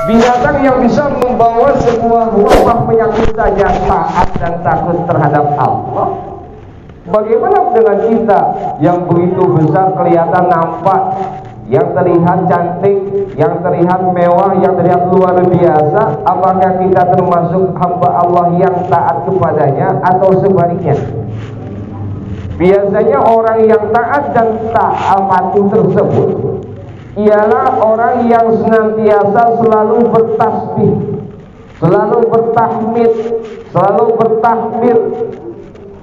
Binatang yang bisa membawa sebuah wabah penyakit saja taat dan takut terhadap Allah. Bagaimana dengan kita yang begitu besar, kelihatan nampak, yang terlihat cantik, yang terlihat mewah, yang terlihat luar biasa? Apakah kita termasuk hamba Allah yang taat kepadanya atau sebaliknya? Biasanya orang yang taat dan patuh tersebut ialah orang yang senantiasa selalu bertasbih, selalu bertahmid, selalu bertakbir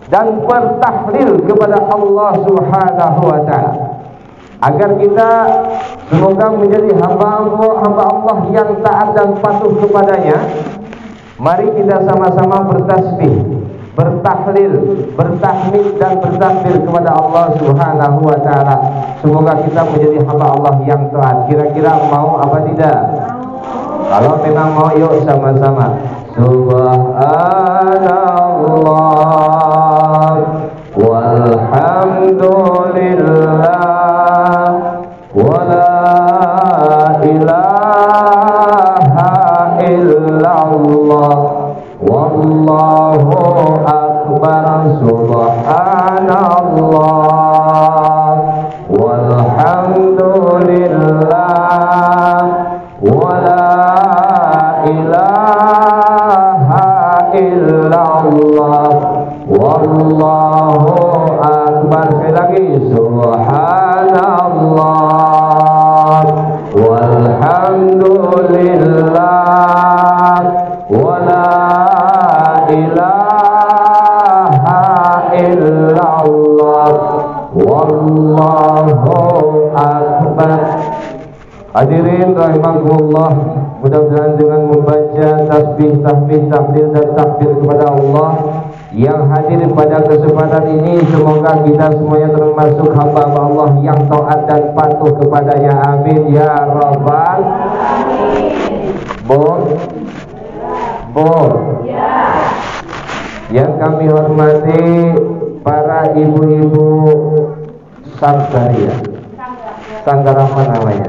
dan bertahlil kepada Allah Subhanahu wa taala. Agar kita semoga menjadi hamba Allah yang taat dan patuh kepadanya, mari kita sama-sama bertasbih, bertahlil, bertahmid dan bertakbir kepada Allah Subhanahu wa taala. Semoga kita menjadi hamba Allah yang taat. Kira-kira mau apa tidak? Kalau memang mau, yuk sama-sama. Subhanallah walhamdulillah wa la ilaha illallah wallahu akbar. Subhanallah walhamdulillah wa la ilaha illallah wallahu akbar. Sekali lagi, subhanallah walhamdulillah wa la ilaha illallah wallahu akbar. Hadirin rahimakumullah, mudah-mudahan dengan membaca tasbih, tahmid, tahlil dan takbir kepada Allah yang hadir pada kesempatan ini, semoga kita semuanya termasuk hamba Allah yang taat dan patuh kepadanya. Amin ya rabbal alamin. Yang kami hormati para ibu-ibu Sanggaria. Sanggar apa namanya?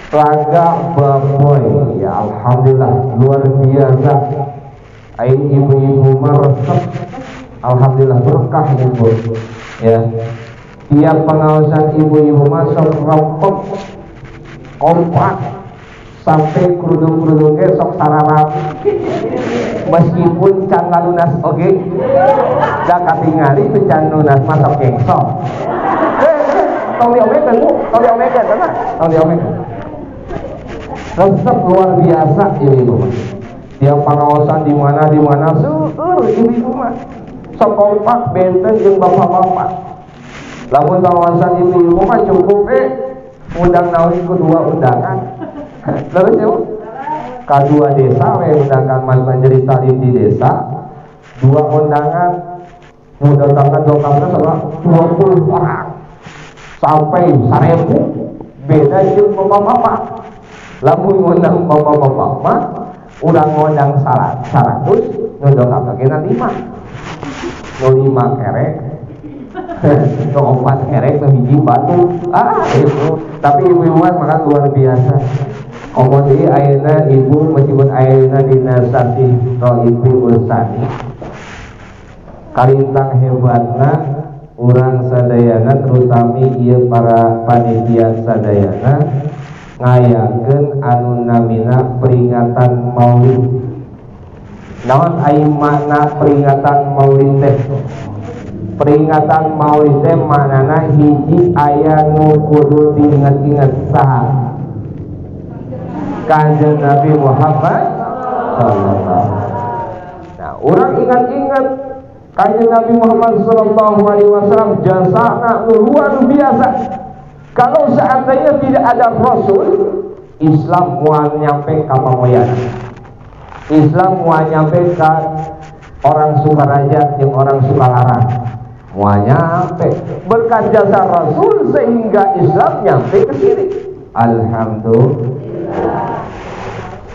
Raga Baboy. Ya alhamdulillah, luar biasa. Ibu-ibu meresep, alhamdulillah berkah ibu. Ya, tiap pengawasan ibu-ibu masuk rampok kompak sampai kerudung-kerudungnya sok sararap. Meskipun can lunas oke, dak tingali itu can lunas masuk kengsok. Tong diomekan bu, tong diomekan karena tong diomekan. Resep luar biasa ibu-ibu. Dia pengawasan di mana ibu-ibu mah sok kompak benten jeung bapak-bapak. Lamun pengawasan ibu-ibu mah cukup undang naon kedua undangan. Terus ya kedua desa undangan mas menjadi salim di desa, dua undangan mudah tanggal 20 orang sampai 1000 beda jeung bapak-bapak. Lamun ngundang bapak-bapak mah udah ngundang 100 ngundang kakekna 5 kerek ke 4 kerek ke hiji batu itu. Tapi ibu-ibu makan luar biasa. Komodi ayeuna ibu meskipun ayeuna dina stasiun Ibu Ursani kalintang hebatna urang sadayana terutami ieu para panitia sadayana ngayakeun anu namina peringatan Maulid. Naon aya makna peringatan Maulid teh? Peringatan Maulid teh maknana hiji aya nu kudu diinget-inget saha? Kanjeng Nabi Muhammad sallallahu. Nah, orang ingat-ingat Kanjeng Nabi Muhammad sallallahu alaihi wasallam jasana luar biasa. Kalau seandainya tidak ada Rasul, Islam mau nyampe ka pamoyan. Islam mau nyampe ke orang Sukaraja yang orang Sukalarang. Mau nyampe berkat jasa Rasul sehingga Islam nyampe ke sini. Alhamdulillah.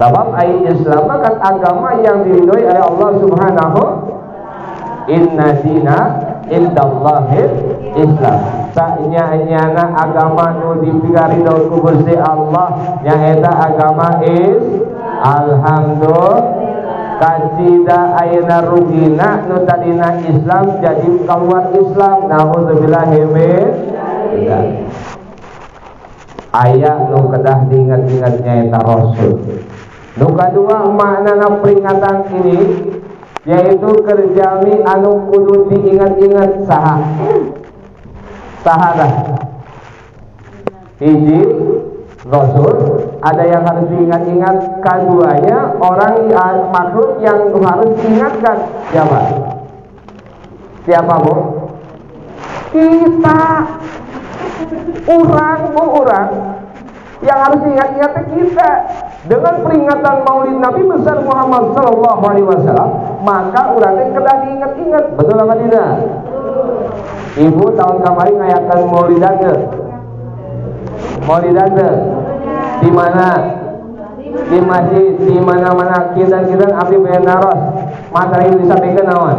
Sebab Islam kan agama yang diridhoi oleh Allah Subhanahu. Inna dina indallahil Islam. Sanya-nyana agama nu dipikaridon ku Gusti Allah nyaeta agama alhamdulillah. Kacida ayeuna rugina nu tadina Islam jadi keluar Islam. Nauzubillahi min aya nu kedah diingat-ingat nyaeta Rasul. Nu kadua maknana peringatan ini yaitu kerjami anu kudu diingat-ingat saha hiji Rasul, ada yang harus diingat-ingat. Keduanya orang makhluk yang harus diingatkan siapa bu? Kita orang yang harus diingat-ingat kita. Dengan peringatan Maulid Nabi besar Muhammad sallallahu alaihi wasallam, maka urang kedah diingat-ingat. Betul apa tidak? Ibu tahun kemarin ngayakan Maulidade di mana? Di masjid, di mana-mana kidan-kidan abdi bae naros. Materi disampaikan naon?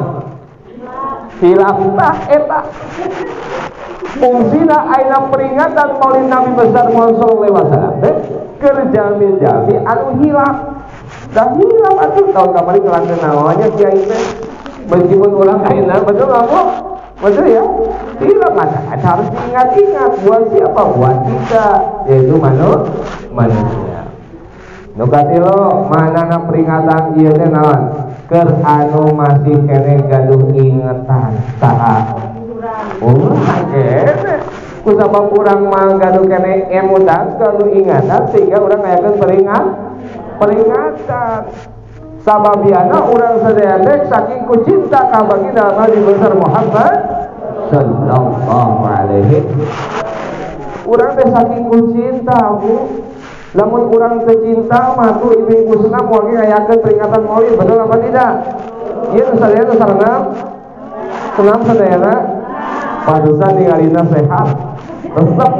Hilaf tah eta. Fungsina aina peringatan Maulid Nabi besar Muhammad sallallahu alaihi wasallam. Kerjami anu hilaf. Dah hilaf atuh tahun kemarin kelantan naonnya kiai teh. Meskipun ulang ayeuna betul enggak, Bu? Betul ya? Tidak masalah, harus diingat-ingat. Buat siapa? Buat kita, yaitu manusia. Nukatilo manana peringatan ieu teh naon? Keur anu masih kene gaduh ingetan saha urang kene. Kusabab urang mah gaduh kene emutan gaduh ingatan sehingga urang ngayakeun peringatan. Sababiana urang sadaya teh saking ku cinta ka baginda Nabi besar Muhammad sallallahu alaihi. Urang teh saking ku cinta, Bu. Lamun urang teh cinta mah tuh ibu senam moal ngayakeun peringatan Maulid, betul apa tidak? Ieu nu sadaya nu sareng senam sadayana padusan ningalina sehat. Resep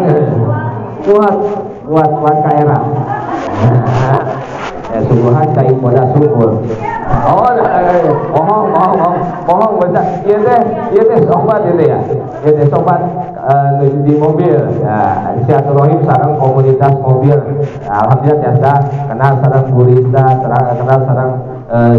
kuat kaera. Subuhan cai poda subur. Bohong baca. Ieu teh sobat itu ya. Ieu teh sobat di mobil. Ya, silaturahim sareng komunitas mobil. Alhamdulillah biasa kenal sareng burista, kenal sareng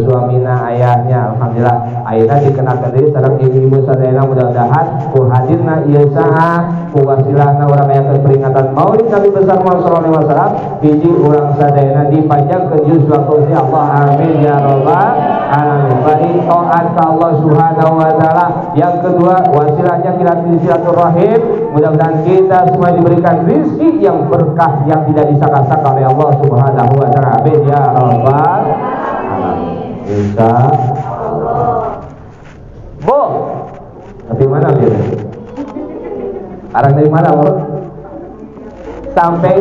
suamina ayahnya. Alhamdulillah ayeuna dikenakeun deui sareng ibu-ibu sadayana mudah-mudahan ku hadirna ieu saha ku wasilahna urang ngayakeun peringatan Maulid Nabi besar Muhammad sallallahu alaihi wasallam hiji urang sadayana dipanjangkeun juzul kursi Allah amin ya rabbal alamin. Bari taat ka Allah Subhanahu wa taala. Yang kedua wasilahnya silaturahim, mudah-mudahan kita semua diberikan rezeki yang berkah yang tidak disangka-sangka oleh Allah Subhanahu wa taala. Amin ya rabbal insya Allah. Bu, dari mana dia? Arah dari mana, Bu? Sampai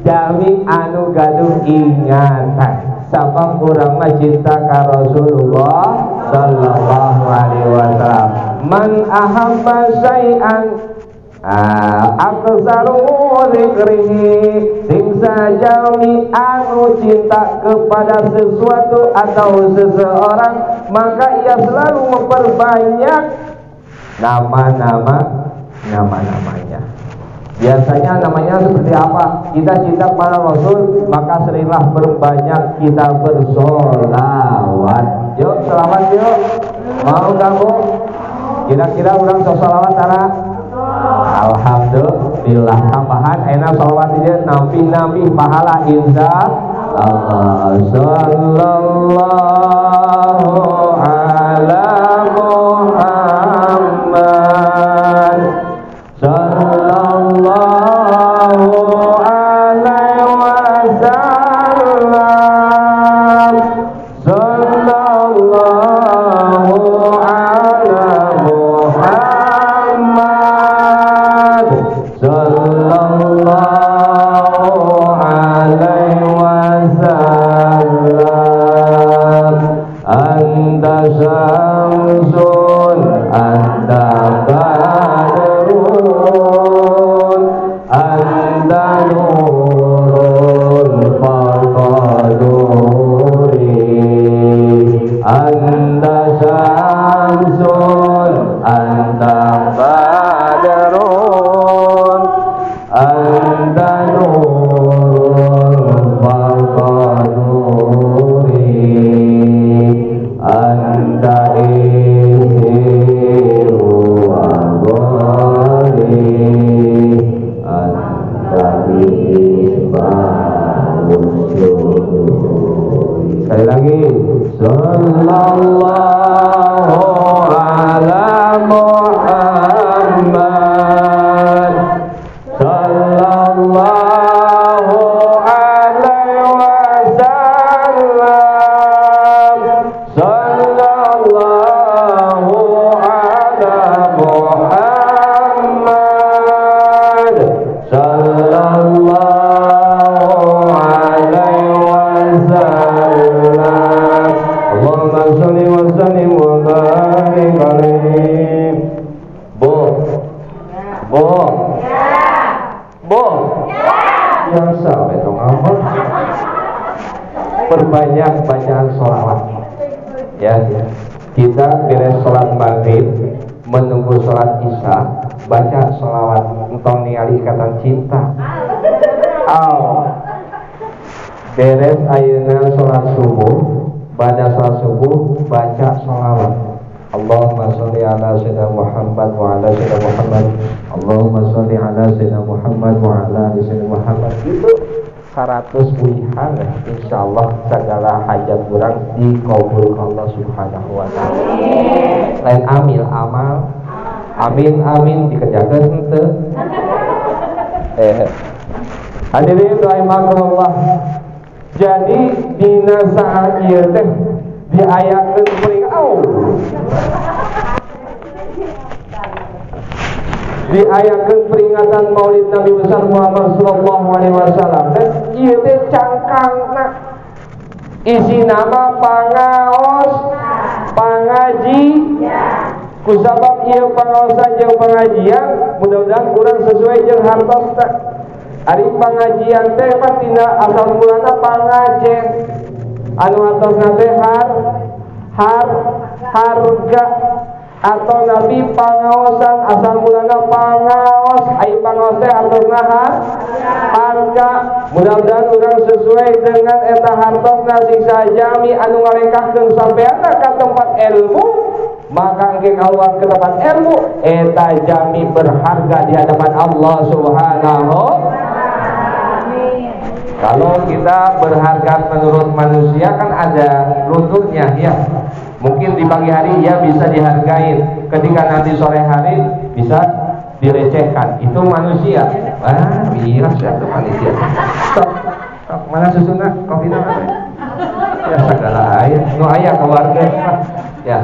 jami anu gaduh ingatan. Sabab urang mah cinta ka Rasulullah sallallahu alaihi wasallam. Man ahabba syai'an aksaru zikrihi, sing sajami anu cinta kepada sesuatu atau seseorang maka ia selalu memperbanyak nama-namanya. Biasanya namanya seperti apa? Kita cinta kepada Rasul, maka seringlah berbanyak kita bersolawat. Yuk, selawat yuk. Mau gak, Bu? Kira-kira orang selawat cara? Alhamdulillah. Tambahan enak salawat ini nabi pahala insya Allah. Sallallahu ala Muhammad sallallahu alaihi wasallam sallallahu ala Muhammad sallallahu alaihi wasallam. Anta syamsun anta sallallahu ala Muhammad sallallahu alaihi wasallam sallallahu ala Muhammad sallallahu alaihi wasallam Allahumma sholli wa sallim wa barik alaihi. Bu yang sampai dong apa? Perbanyak bacaan sholawat ya. Kita beres sholat maghrib menunggu sholat isya baca sholawat entong ningali ikatan cinta. Beres ayeuna sholat subuh pada sholat subuh baca sholawat Allahumma sholli ala sayyidina Muhammad wa ala sayyidina Muhammad Allahumma sholli ala sayyidina Muhammad wa ala sayyidina Muhammad. Itu 100 pilihan insyaallah segala hajat kurang dikabul Allah subhanahu wa ta'ala. Lain amil amal amin dikerjakan henteu. Hadirin rahimakumullah. Jadi dina saat ieu teh diayakeun kuring diayakeun peringatan Maulid Nabi besar Muhammad sallallahu alaihi wasallam. Dan ieu teh cangkangna isi nama pangaos pangaji. Kusabab ieu pangaosan jeung pengajian mudah-mudahan kurang sesuai jeung hartosna. Ari pengajian teh patina asal mulana pangajen anu atosna teh harga atau nabi pangaosan asal mulana pangaos ai pangaos teh atosna harga. Mudah-mudahan urang sesuai dengan eta hartosna siksa jami anu ngalengkahkeun sampean ka tempat ilmu, maka engke kaluar ke tempat ilmu eta jami berharga di hadapan Allah subhanahu. Kalau kita berharga menurut manusia kan ada runturnya ya. Mungkin di pagi hari ya bisa dihargain, ketika nanti sore hari bisa dilecehkan. Itu manusia. Bias ya tuh manusia. Stop. Mana susuna? Kopi apa? Ya segala air. Nu aya keluarga ya.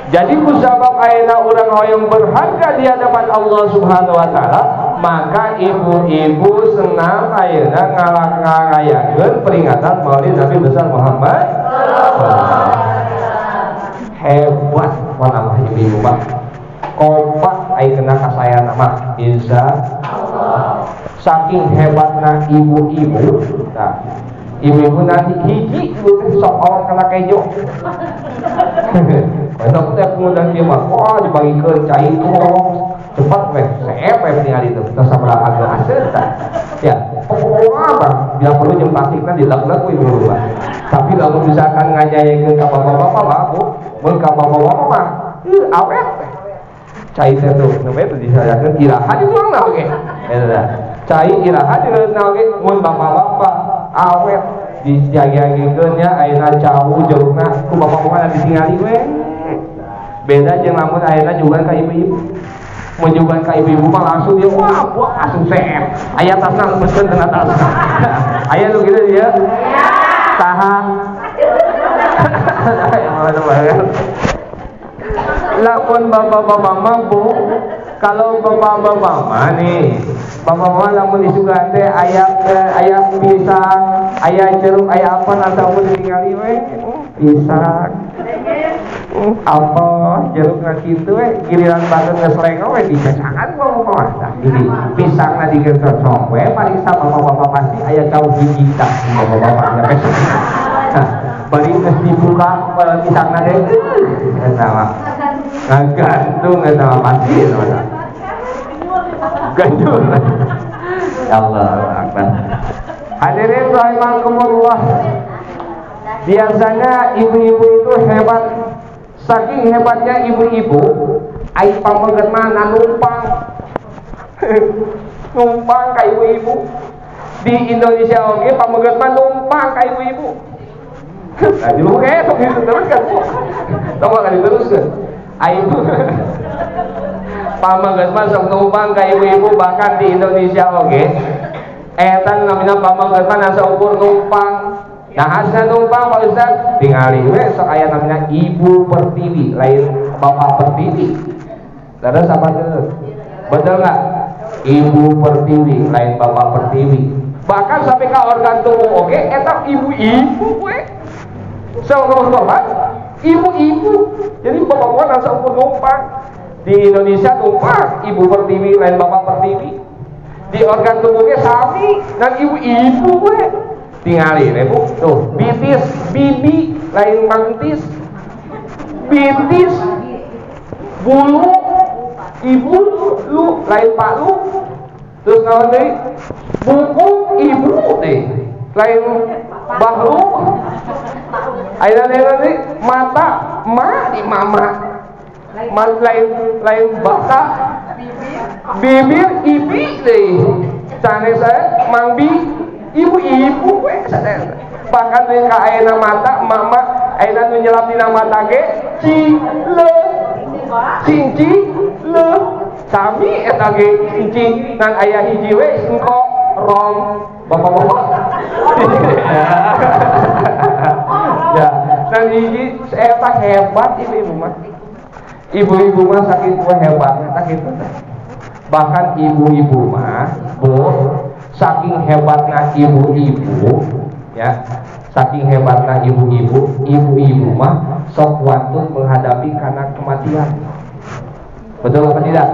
Jadi kusabab ayeuna urang hoyong berharga di hadapan Allah Subhanahu wa taala, maka ibu-ibu senang ayeuna ngalayakeun peringatan Maulid Nabi besar Muhammad. Hebat mana ibu-ibu mah. Kompak ayeuna kasayana mah insyaallah. Saking hebatna ibu-ibu, nah ibu-ibu nanti hiji sok orang kena kejo. Besok teh kemudian dia mah wah dibagikeun cai tolong cepat weh seep weh ningali teh teu sabaraha agak aseun tah. Ya, pokoknya apa? Bila perlu jeung plastikna dilek-lek we dulu mah. Tapi lamun misalkan ngajayekeun ka bapak-bapak mah mun ka bapak-bapak mah awet teh. Cai teh tuh nembe disayakeun iraha di urangna oge. Eta. Cai iraha di urangna oge mun bapak-bapak awet dijaga-jagakeun nya ayeuna jauh jauhna ku bapak-bapak ditingali we. Beda jeung lamun ayeuna juga ka ibu-ibu. Mun juga ka ibu-ibu mah langsung dia wah langsung seep. Aya tasna lempeskeun tengah tas. Aya nu kitu dia. Saha. Lamun bapak-bapak mah Bu, kalau bapak-bapak mah nih, bapak-bapak lamun disugan teh aya pisang, aya jeruk, aya apa ataupun ningali we pisang. Apa jeruk kitu we giliran badan geus lengo we dicacangan bapak-bapak tah. Jadi pisangna digeusok we paling sa bapak-bapak pasti aya jauh hiji tah bapak-bapak nya pes. Bari geus dibuka pisangna teh eta mah. Gantung eta mah pasti eta mah. Gantung. Allahu akbar. Hadirin rahimakumullah. Biasanya ibu-ibu itu hebat. Saking hebatnya ibu-ibu, ai pameget mah numpang ka ibu-ibu. Di Indonesia oge pameget mah numpang ka ibu-ibu. Nah, di luar kayak sok diteruskan. Tong kan diteruskan. Ayo. Pamanggeus mah sok numpang ka ibu-ibu bahkan di Indonesia oge. Eta namina pamanggeus mah nasa ukur numpang. Nah, asna numpang Pak Ustaz tingali we sok aya namina ibu pertiwi, lain bapak pertiwi. Terus apa tuh? Betul nggak? Ibu pertiwi, lain bapak pertiwi. Bahkan sampai ke organ tubuh oke, eta ibu-ibu we. Sok ibu-ibu. Jadi bapak-bapak nasa ukur numpang. Di Indonesia numpang ibu pertiwi lain bapak pertiwi. Di organ tubuhnya sami dan ibu-ibu we. Tingali Bu. Tuh, bitis, bibi lain mantis. Bitis, bulu, ibu, lu lain pak lu. Terus naon deui? Buku ibu teh. Lain bahlu. Ayeuna deui mata ma di mama. Lain bata. Bibir ibi deh. Sanes saya mangbi ibu-ibu we sadaya. Bahkan deui ka ayeuna mata mama ayeuna nu nyelap dina mata ge cile. Cinci le sami eta ge cinci nan aya hiji we engko rong bapak-bapak. Ya, nan hiji eta hebat ibu mah. Ibu-ibu mah sakit we hebatnya sakit. Bahkan ibu-ibu mah, Bu, saking hebatnya ibu-ibu, ya, saking hebatnya ibu-ibu mah sok wantun menghadapi karena kematian. Betul apa tidak?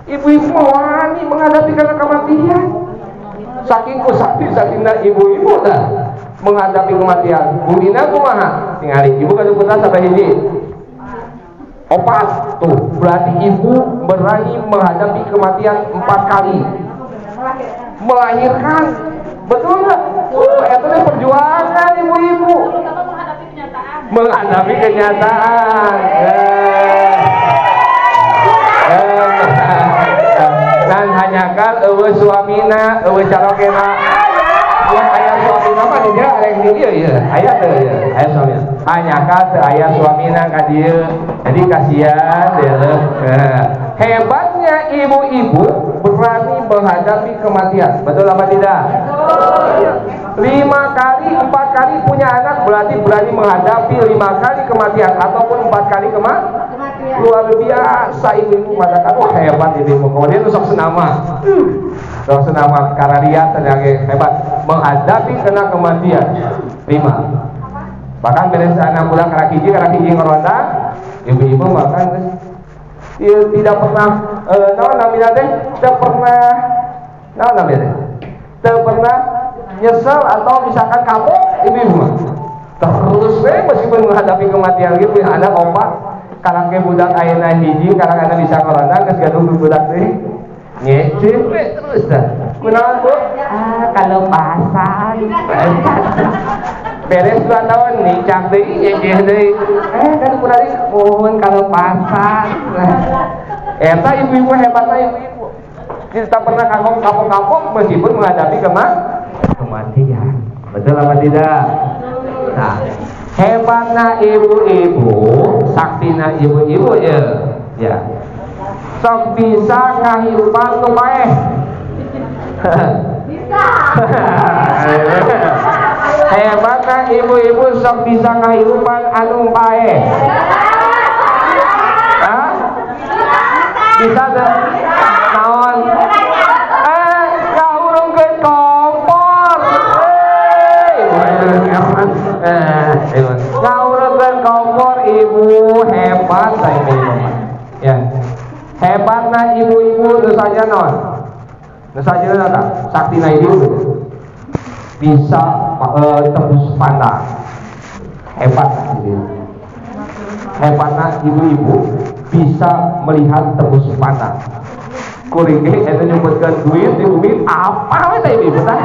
Ibu-ibu mah wani menghadapi karena kematian. Saking sakingna ibu-ibu dah menghadapi kematian. Budina kumaha? Tingali ibu kada putra sampai hiji. Opat tuh berarti ibu berani menghadapi kematian 4 kali melahirkan, betul nggak? Itu perjuangan ibu-ibu menghadapi kenyataan. Dan hanya kan suamina calokena yang ayah suamina mah dia yang dia ya ayah tuh ya ayah suamina hanya kan ayah suamina ka dieu. Jadi kasihan hebatnya ibu-ibu berani menghadapi kematian. Betul apa tidak? 5 kali 4 kali punya anak berarti berani menghadapi 5 kali kematian ataupun 4 kali kematian. Luar biasa ibu-ibu mengatakan wah hebat ibu-ibu. Kemudian sok senama karena lihat tenaga hebat menghadapi kena kematian 5. Bahkan beres anak bulan karena kiji ngeronda ibu-ibu bahkan tidak pernah tidak pernah nyesel atau misalkan kapok ibu-ibu terus meskipun menghadapi kematian gitu ya anak opak karang ke budak ayeuna hiji karang anak bisa ngeronda geus gaduh budak teh ngeceh terus dah kunaon Bu? Kalau pasan beres 2 tahun nikah deui ngeceh deui kan kurang mohon kalau pasan eta ibu-ibu hebatnya ibu-ibu kita pernah kapok-kapok meskipun menghadapi kematian. Betul apa tidak? Nah, hebatnya ibu-ibu saktina ibu-ibu ya sok bisa ngahirupan nu bae bisa hebatnya ibu-ibu sok bisa ngahirupan anu bae bisa deh naon kahurungkeun kompor kahurungkeun kompor ibu hebat saya ibu ya hebatnya ibu-ibu nu saja naon nu saja nata saktina ibu bisa tembus pandang hebat hebatnya ibu-ibu bisa melihat tembus pandang. Kuring ge eta nyebutkeun duit di bumi apa we teh ibu tah?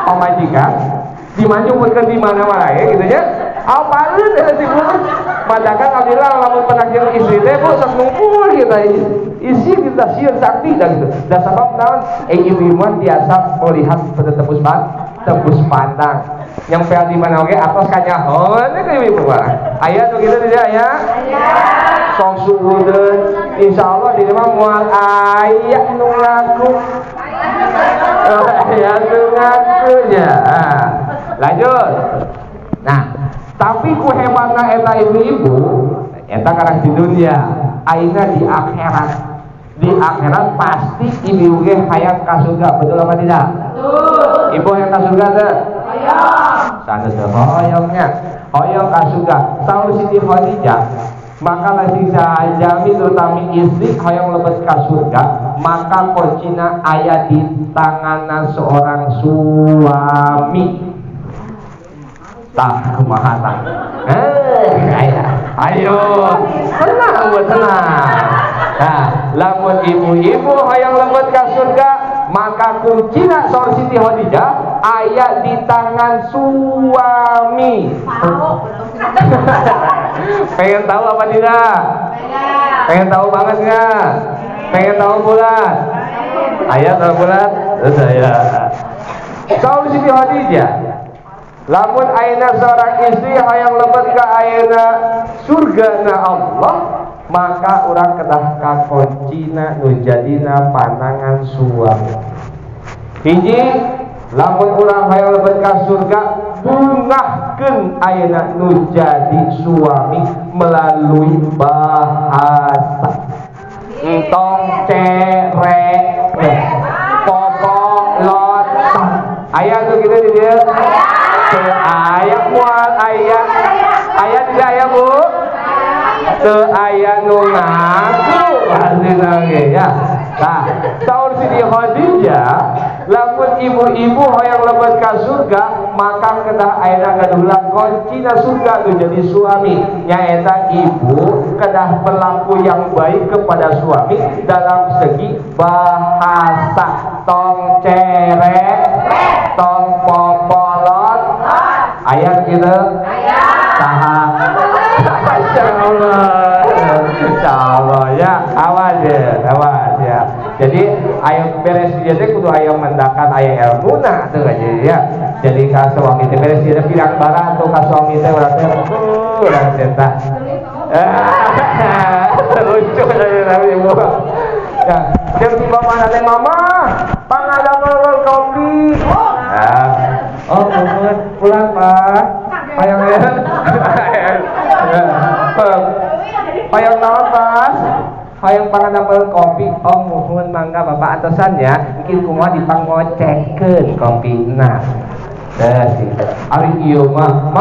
Pamajikan di mana nyebutkeun di mana wae gitu nya. Apaleun eta di bumi. Madakan alhamdulillah lamun penagih istri teh Bu sok ngumpul kita isi kita sieun sakti dan gitu. Da sabab naon ibu-ibu biasa melihat tembus pandang. nyampe di mana oke atas kanyahon ibu mah aya tuh gitu tidak ya sok suhudeun insyaallah di mah moal aya nu ngaku aya nu ngakunya lanjut nah tapi ku hebatna eta ibu-ibu eta karang di dunia aina di akhirat pasti ibu ge hayang ka surga betul apa tidak betul ibu hayang ka surga teh hayang sanes hoyongnya hoyong ka surga saur Siti Khadijah maka lagi sajami terutama istri hoyong lebet ka surga maka kuncina aya di tanganan seorang suami tak kumaha tak ayo tenang nah lamun ibu-ibu hayang lebet ka surga maka kuncina saur Siti Khadijah aya di tangan suami pengen tahu apa tidak? Pengen tahu banget nggak? Pengen tahu bulat? Ayat tahu bulat? Saya saur Siti Khadijah lamun ayeuna seorang istri hayang lebet ka ayeuna surgana Allah maka urang kedah kakoncina nu jadina panangan suami hiji lamun urang hayang lebet ka surga bungahkeun ayeuna nu jadi suami melalui bahasa entong cerek popolot aya tuh gitu di dia aya moal aya tidak aya bu teu aya nu ngaku asina ge ya nah saur Siti Khadijah lamun ibu-ibu hoyong lebet ka surga maka kedah ayeuna gadulang kuncina surga tu jadi suami nyaeta ibu kedah berlaku yang baik kepada suami dalam segi bahasa tong cerek tong popolot ayat gitu saha insyaallah ya awas ya jadi ayo beres dia teh kudu aya mendakan aya ilmuna tuh aja ya jadi ka suami teh beres dia pirang barang tuh ka suami teh urang teh urang teh lucu dari ibu ya jeung tiba mana teh mama pangadamel kopi oh pulang pak hayang hayang naon pas hayang pangadamel kopi oh muhun mangga bapak atasannya mungkin kumaha dipanggocekeun kopina teh ari ieu mah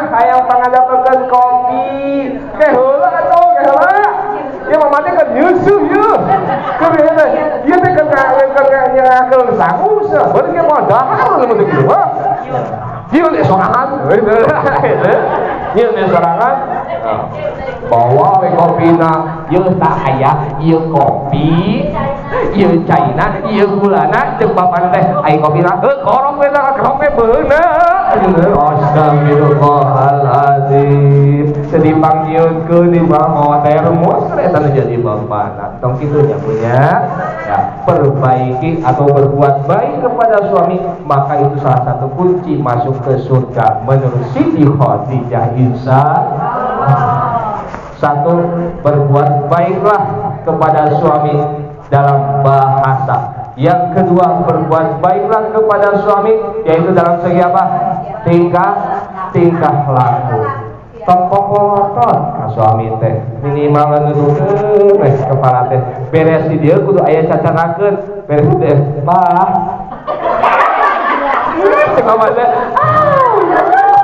hayang pangadamel kopi ke heula atuh ke heula ieu mah mah teh keur nyusuh ieu keur heula ieu teh keur nyerakeun sangus bener ge modal mun teh kieu mah ieu teh sorangan ieu teh sorangan bawa we kopina ieu tak aya ieu kopi ieu caina ieu gulana jeung bapak teh aya kopina korong we tah kerong we beuneu astagfirullahalazim sedih panggieunkeun di bawah termos eta jadi bapana tong kitu nya punya ya perbaiki atau berbuat baik kepada suami maka itu salah satu kunci masuk ke surga menurut Siti Khadijah insyaallah. Satu, berbuat baiklah kepada suami dalam bahasa. Yang kedua, berbuat baiklah kepada suami yaitu dalam segi apa? Tingkah laku. Tongkol-tongkol ka suami teh minimal nudukeun kepala teh beres di dieu kudu aya cacarakeun beres teh bah mama teh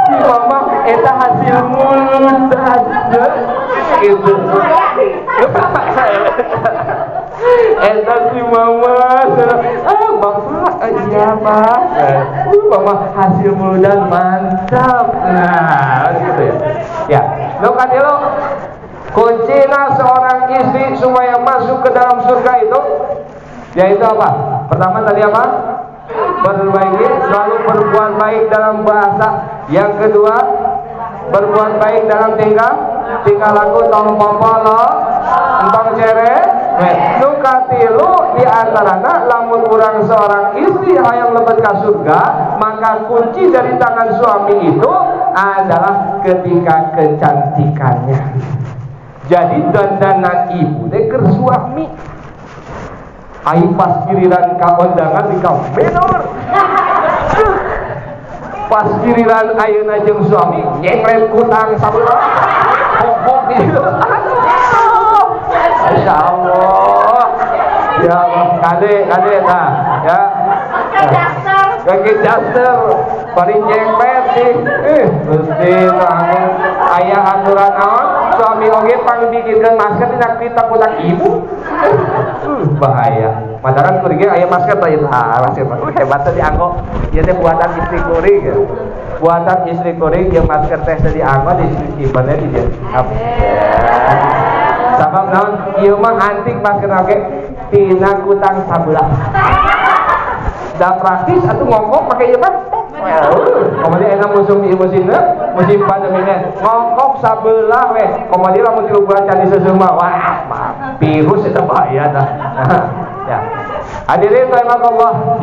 si mama eta hasil mulut gitu eta si mama bapak iya pak mama hasil muludan mantap nah gitu ya lo kan lo kuncina seorang istri supaya masuk ke dalam surga itu yaitu apa pertama tadi apa berbaiki selalu berbuat baik dalam bahasa yang kedua berbuat baik dalam tingkah laku tong popolo tong cere nu katilu di antara diantaranya lamun orang seorang istri yang lebet ke surga, maka kunci dari tangan suami itu adalah ketika kecantikannya. Jadi dandanan ibu deh ke suami. Ayo pas giliran kaundangan di kau menor. Pas giliran ayeuna jeung suami nyengret kutang sabaraha. Pokok gitu. Masya Allah. Ya Allah, kade nah ya. Kaki daster, paling nyengret sih. Mesti bangun. Ayah aturan naon? Suami oge pangdikikeun masker dina kita kutang ibu. Bahaya. Madaran kuring ge aya masker teh masker. Hebat teh dianggo. Ieu teh buatan istri kuring. Buatan istri kuring jeung masker teh dianggo disimpen di dieu. Sabab naon? Ieu mah antik masker oge tina kutang sabelah. Da praktis atuh ngongkong make ieu mah. Kemudian enak musim musim pandemi ngongkong sabelah we. Kemudian lamun 3 bulan candi seseumah wah virus itu bahaya dah. Ya. Hadirin rahimakumullah,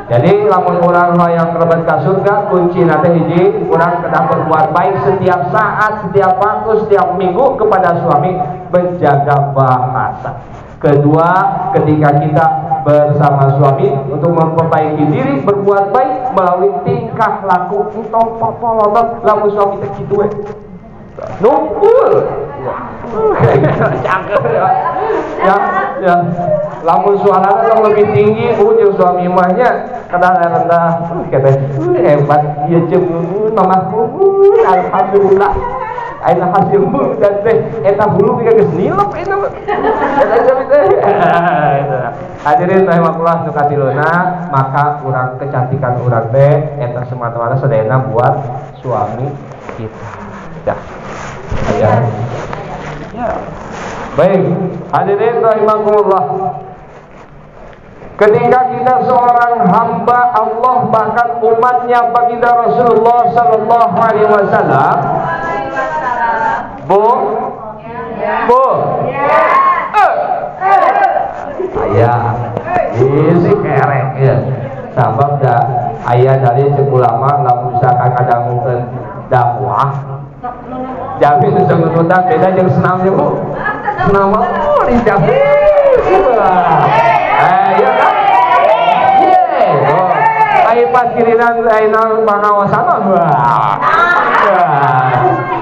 jadi lamun urang hoyong lebet ka surga, kunci nanti hiji urang kedah berbuat baik setiap saat, setiap waktu, setiap minggu kepada suami, menjaga bahasa. Kedua, ketika kita bersama suami untuk memperbaiki diri, berbuat baik melalui tingkah laku entong popolotot lamun suami teh kitu we. Nungkul. Ya, lamun suaranya yang lebih tinggi, jeung suami mahnya kadang rendah, kata hebat, dia jeung mamaku, alhamdulillah, aina hasil dan teh, eta hulu kita geus nilep, hadirin rahimakumullah nukatiluna, maka urang kecantikan urang teh, eta semata-mata sadayana buat suami kita. Ya. Baik, hadirin rahimakumullah. Ketika kita seorang hamba Allah, bahkan umatnya baginda Rasulullah sallallahu alaihi wasallam, Bu, ayah, isi kerek ya. Sabab dah ayah dari sekulama lamun misalkan kadangukeun dakwah. Jamin itu senututan beda jeung senamnya Bu. Senam dijamin. Ayo kan? Ayo pas kirinan ayeuna pangawasan mah.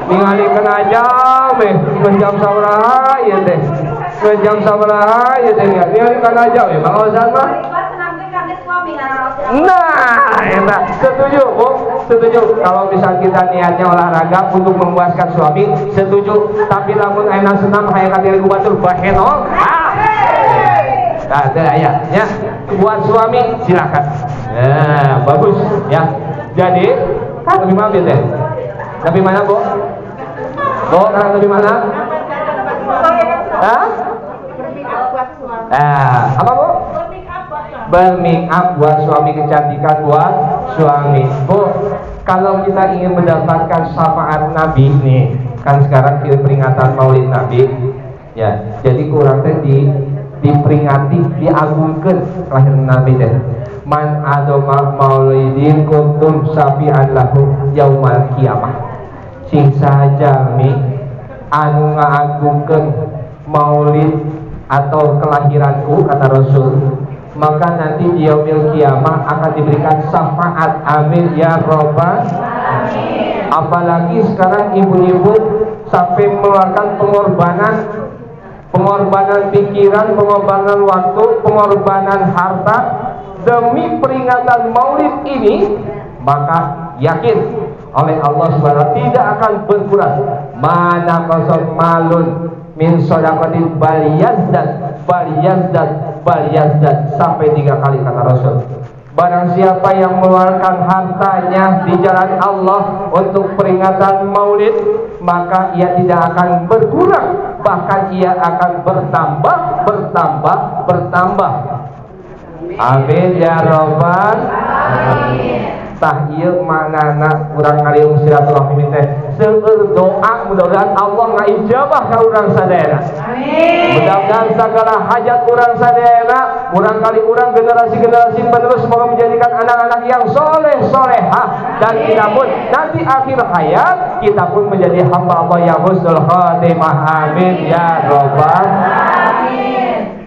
Ningalikeun aja meh jam sabaraha ieu teh. Jam sabaraha ieu teh ningalikeun aja we pangawasan mah. Nah, enak. Setuju, Bu? Setuju. Kalau misal kita niatnya olahraga untuk memuaskan suami, setuju. Tapi lamun ayeuna senam hayang kadiri ku batur bahenol. Ada ayatnya buat suami silakan. Nah, bagus ya. Jadi, lebih mana deh? Lebih mana, Bu? Bu, lebih mana? Hah? Apa, Bu? Bermake up buat suami, kecantikan buat suami. Bu, kalau kita ingin mendapatkan syafaat Nabi nih, kan sekarang peringatan Maulid Nabi, ya. Jadi kurang teh diperingati, diagungkan lahir Nabi deh. Man adoma maulidin kuntum syafi'an lahu yaumal kiamah. Sing sajami anu ngagungkeun maulid atau kelahiranku, kata Rasul, maka nanti di yaumil kiamah akan diberikan syafaat. Amin ya robbal alamin. Apalagi sekarang ibu-ibu sampai mengeluarkan pengorbanan pikiran, pengorbanan waktu, pengorbanan harta demi peringatan Maulid ini, maka yakin oleh Allah SWT tidak akan berkurang. Mana qasam malun min shadaqatin bal yazdad sampai 3 kali kata Rasul. Barang siapa yang mengeluarkan hartanya di jalan Allah untuk peringatan Maulid, maka ia tidak akan berkurang, bahkan ia akan bertambah. Amin ya robbal alamin. Tah ieu manana urang ngaliung silaturahmi teh seueur doa mudah-mudahan Allah ngaijabah ka urang sadayana. Amin. Mudah-mudahan segala hajat urang sadayana, urang kali urang generasi-generasi penerus semoga menjadikan anak-anak yang soleh solehah, dan kita pun nanti akhir hayat kita pun menjadi hamba Allah yang husnul khatimah. Amin ya rabbal alamin.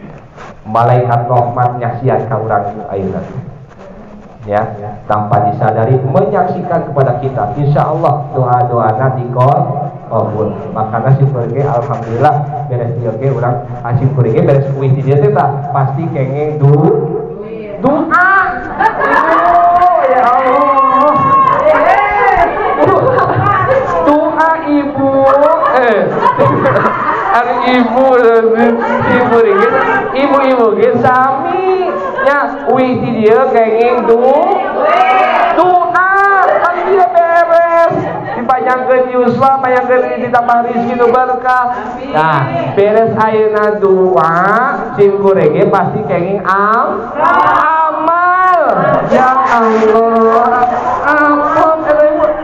Malaikat rahmat nyaksian ka urang ayeuna. Ya, tanpa disadari menyaksikan kepada kita. Insya Allah doa-doa nanti kabul. Makanya syukur ge alhamdulillah beres dia ge urang syukur ge beres kuih di dia teh pasti kenging doa. Oh ya Allah. Doa ibu ibu ge sami nya uih di dia kenging doa kan dia beres dipanjangkeun yuswa panjangkeun ditambah rezeki nu berkah. Nah beres ayeuna doa syukur ge pasti kenging amal. Ya Allah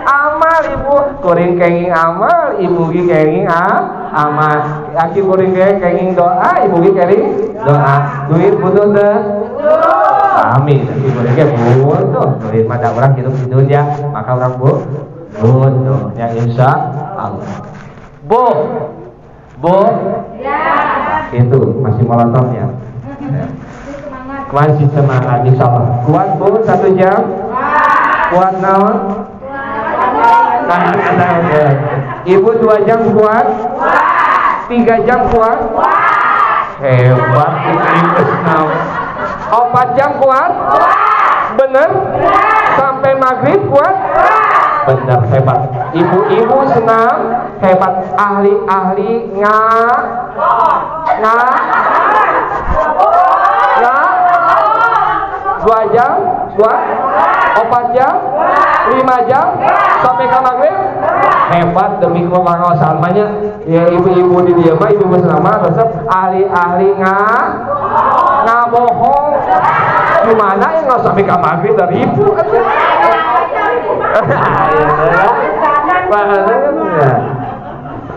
amal ibu kuring kenging amal ibu ge kenging amal aki kuring ge kenging doa ibu ge kenging doa. Duit butuh teh amin aki kuring ge butuh duit mah da urang hidup ya maka urang butuh ya insya Allah. Bu ya itu masih molotov ya. Masih semangat insyaallah. Kuat Bu 1 jam? Kuat naon? Ibu 2 jam kuat? 3 jam kuat? Hebat ibu senang. 4 jam kuat? Bener? Sampai maghrib kuat? Bener hebat. Ibu-ibu senang hebat. Ahli-ahli nggak 2 jam? 4 jam? 5 jam? Sampai ke maghrib? Hebat demi kemangasan banyak. Ya ibu-ibu di dia mah ibu bersama resep ahli-ahli nggak bohong. Gimana yang nggak sampai ke maghrib dari ibu?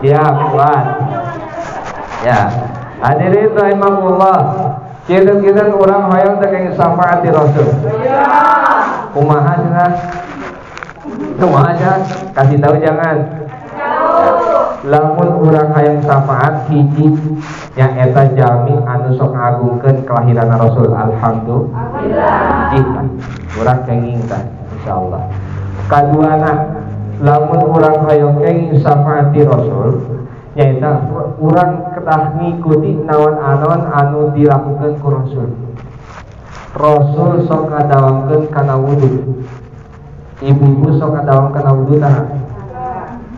Ya kuat. Ya hadirin rahimahullah. Kira-kira orang hayang teh kenging syafaat di Rasul. Kumaha cenah? Kumaha cenah? Kasih tahu jangan. Lamun urang hayang syafaat hiji nya eta jalmi anu sok ngagungkeun kelahiran Rasul. Alhamdulillah. Hiji urang kenging tah insyaallah. Kaduana lamun urang hayang kenging syafaat di Rasul nyaita urang kedah ngikuti naon-naon anu dilakukan ku Rasul. Rasul sok ngadawamkeun kana wudu. Ibu-ibu sok ngadawam kana wudu tah.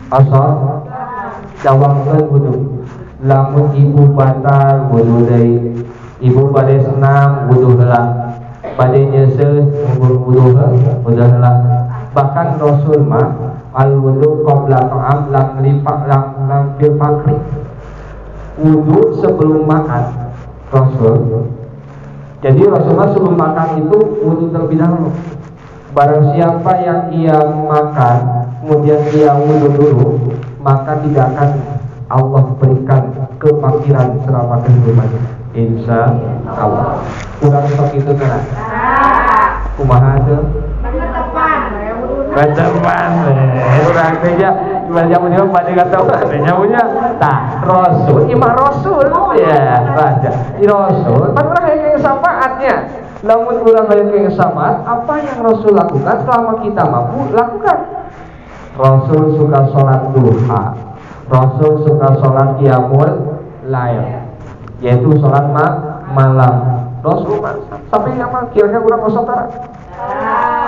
Asal dawamkeun wudu. Lamun ibu batal wudu deui. Ibu bade senam wudu heula. Bade nyeuseut wudu heula. Bahkan Rasul mah al-wudu qabla ta'am lam fil fakri. Wudu sebelum makan Rasul. Jadi Rasulullah sebelum makan itu wudu terlebih dahulu. Barang siapa yang ia makan kemudian ia wudu dulu, maka tidak akan Allah berikan kefakiran selama kehidupannya. Insya Allah. Kurang sok itu kan? Kumaha tuh? Kedepan, orang kerja jual jamunya pada kata orang jamunya, tak Rasul, imam Rasul, ya baca, Rasul, mana yang syafaatnya, namun orang yang syafaat, apa yang Rasul lakukan selama kita mampu lakukan. Rasul suka sholat duha, Rasul suka sholat qiyamul lail, yaitu sholat malam. Rasul sampai yang kira-kira kurang kosong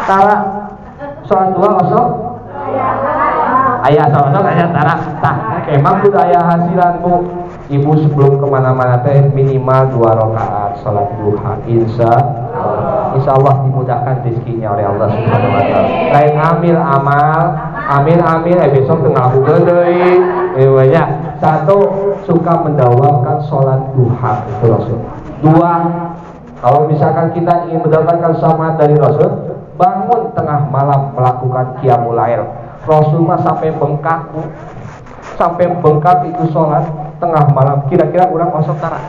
tara. Sholat dua kosong ayah kosong ayah tarak tah emang kudu ayah hasilan bu. Ibu sebelum kemana-mana teh minimal 2 rakaat sholat duha. Insya Allah dimudahkan rezekinya oleh Allah Subhanahu wa ta'ala. Lain ambil amal amin besok tengah deui banyak. 1 suka mendawamkan sholat duha itu Rasul. 2 kalau misalkan kita ingin mendapatkan syafaat dari Rasul, bangun tengah malam melakukan qiyamul lail. Rasulullah sampai bengkak, sampai bengkak itu sholat tengah malam. Kira-kira orang osok tara?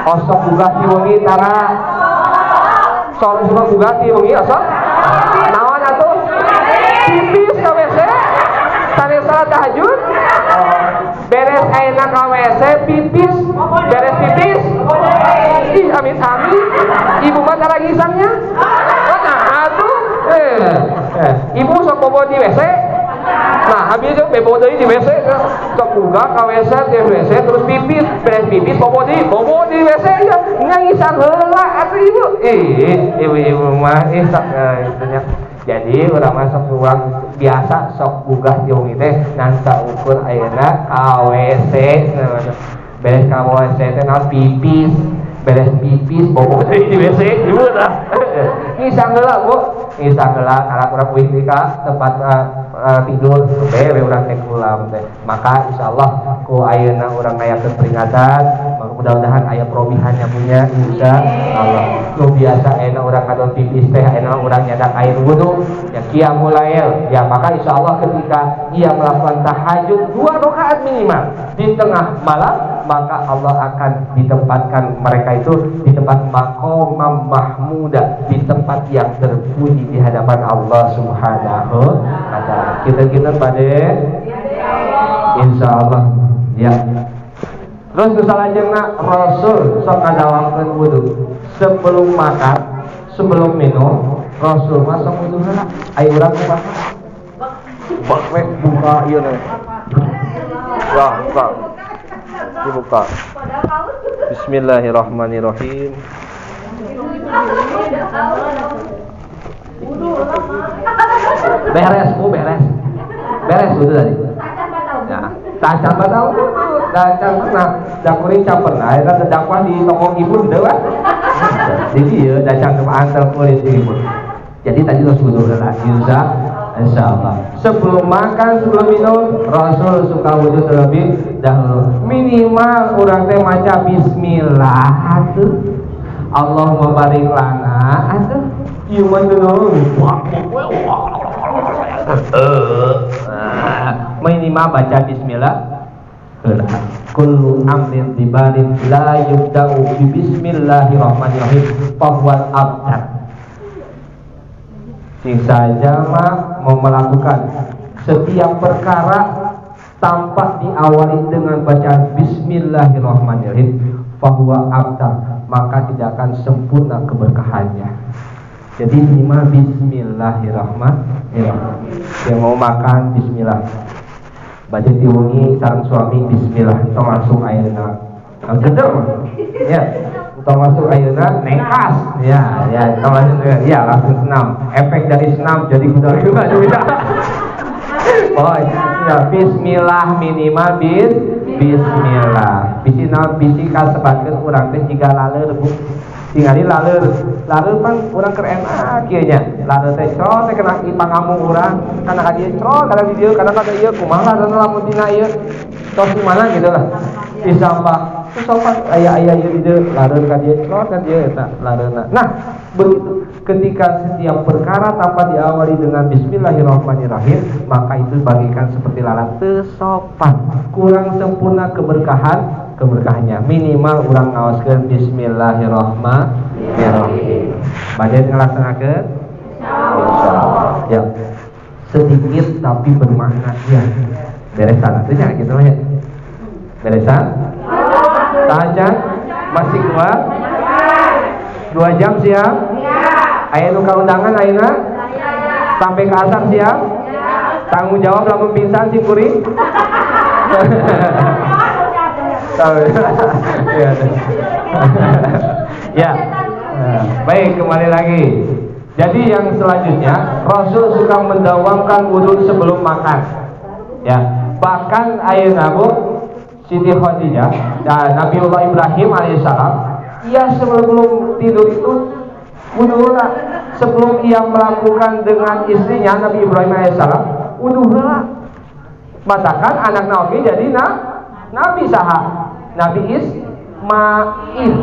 Osok buka tiwengi tara? Sholat suka buka tiwengi osok? Naon atuh? Pipis ka WC? Tadi salat tahajud? Beres ayeuna ka WC pipis? Beres pipis? Ih amit-amit. Ibu mah tara gisangnya? Nah atuh. Ibu sok bobo di WC. Nah, habis itu bebo deui di WC, sok buka ka WC, di WC terus pipis, beres pipis bobo di WC ya. Nyangisan heula atuh ibu. Ibu mah itunya. Jadi urang masuk ruang biasa sok buka jeung teh ngan ukur ayeuna ka WC. Beres ka WC teh naon pipis. Beres pipis bobo deui di WC ibu tah. Ngisang heula Bu. Ngisang heula karena urang uing ka tempat tidur bewe urang teh kulam teh. Maka insyaallah ku ayeuna urang ngayakeun peringatan, mudah-mudahan aya probihannya punya insyaallah. Nu biasa ayeuna urang kadon pipis teh ayeuna urang nyadak air wudu ya qiyamul lail. Ya maka insyaallah ketika ia melakukan tahajud 2 rakaat minimal di tengah malam, maka Allah akan ditempatkan mereka itu di tempat maqam mahmudah, di tempat yang terpuji di hadapan Allah Subhanahu wa taala. Kita pada insyaallah ya. Terus kesalajengna Rasul sok ngadawakeun wudu sebelum makan, sebelum minum. Rasul mah sok wudu heula. Aya urang kumaha? Bak buka ieu teh. Wah, buka. Dibuka. Bismillahirrahmanirrahim. Beres wudu tadi. Ya, tacan batal. Tacan nah, dakuring camper. Nah, eta dakwah di toko ibu deui wah. Jadi ya dacan antar kulit ibu. Jadi tadi harus wudu heula insyaallah. Sebelum makan, sebelum minum, Rasul suka wudu terlebih dahulu. Minimal urang teh maca bismillah atuh. Allahumma barik lana atuh. Ieu mah teu minimal baca bismillah. Kullu amrin dibarin la yubda'u bi bismillahirrahmanirrahim fahuwal abtar. Jika jama mau melakukan setiap perkara tanpa diawali dengan bacaan bismillahirrahmanirrahim fahuwa abtar, maka tidak akan sempurna keberkahannya. Jadi minimal bismillahirrahmanirrahim. Yang mau makan bismillah. Baca diwengi sareng suami bismillah. Tong langsung ayeuna geder. Ya. Tong masuk ayeuna nengkas. Ya, tong langsung ya langsung senam. Efek dari senam jadi kuda juga. Oh, ya bismillah minimal bismillah. Bisi kasebatkeun urang teh jiga laleur Bu. Tingali laleur kan urang keur enak kieu nya. Laleur teh cro teh kena pangamung urang, kana ka dieu cro kana di dieu kana ka ieu kumaha lamun dina ieu. Tos di mana gitu lah. Di sampah. Sopan aya ieu di dieu laleur ka dieu cro ka dieu eta lareurna. Nah, begitu ketika setiap perkara tanpa diawali dengan bismillahirrahmanirrahim, maka itu bagikan seperti lalat teu sopan. Kurang sempurna keberkahannya. Minimal urang ngaoskeun bismillahirrahmanirrahim. Badai ngelaksanakeun insyaallah. Ya. Sedikit tapi bermakna ya. Beresan atuh nya gitu ya. Beresan? Tajan masih kuat? 2 jam siap? Aya nu kaundangan ayeuna? Sampai ke asar siap? Tanggung jawab lamun pingsan si kuring? Ya. Baik, kembali lagi. Jadi yang selanjutnya, Rasul suka mendawamkan wudu sebelum makan. Ya, bahkan ayeuna Bu Siti Khadijah dan Nabiullah Ibrahim alaihissalam, ia sebelum tidur itu wudu. Sebelum ia melakukan dengan istrinya Nabi Ibrahim alaihissalam, wudu heula. Matakan anak Nabi jadi Nabi saha? Nabi Ismail.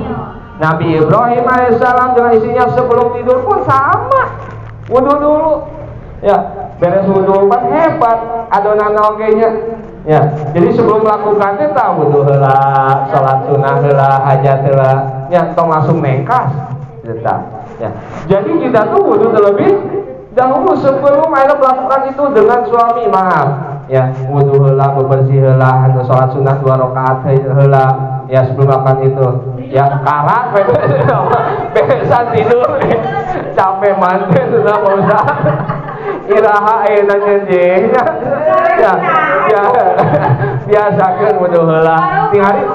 Nabi Ibrahim alaihissalam dengan istrinya sebelum tidur pun sama, wudu dulu. Ya, beres wudu kan hebat adonan oge nya. Ya, jadi sebelum melakukan itu wudu heula, salat sunah heula, hajat heula, nya tong langsung nengkas. Eta. Ya. Jadi kita tuh wudu terlebih dahulu sebelum akhirnya melakukan itu dengan suami, maaf. Ya, wudu heula, bebersih heula, atau salat sunah 2 rakaat heula. Ya, sebelum makan itu. Ya, karat bebesan tidur. Capek manten sudah mau usah. Iraha enak nyeunjeung. Ya. Ya. Biasakeun wudu heula. Tingali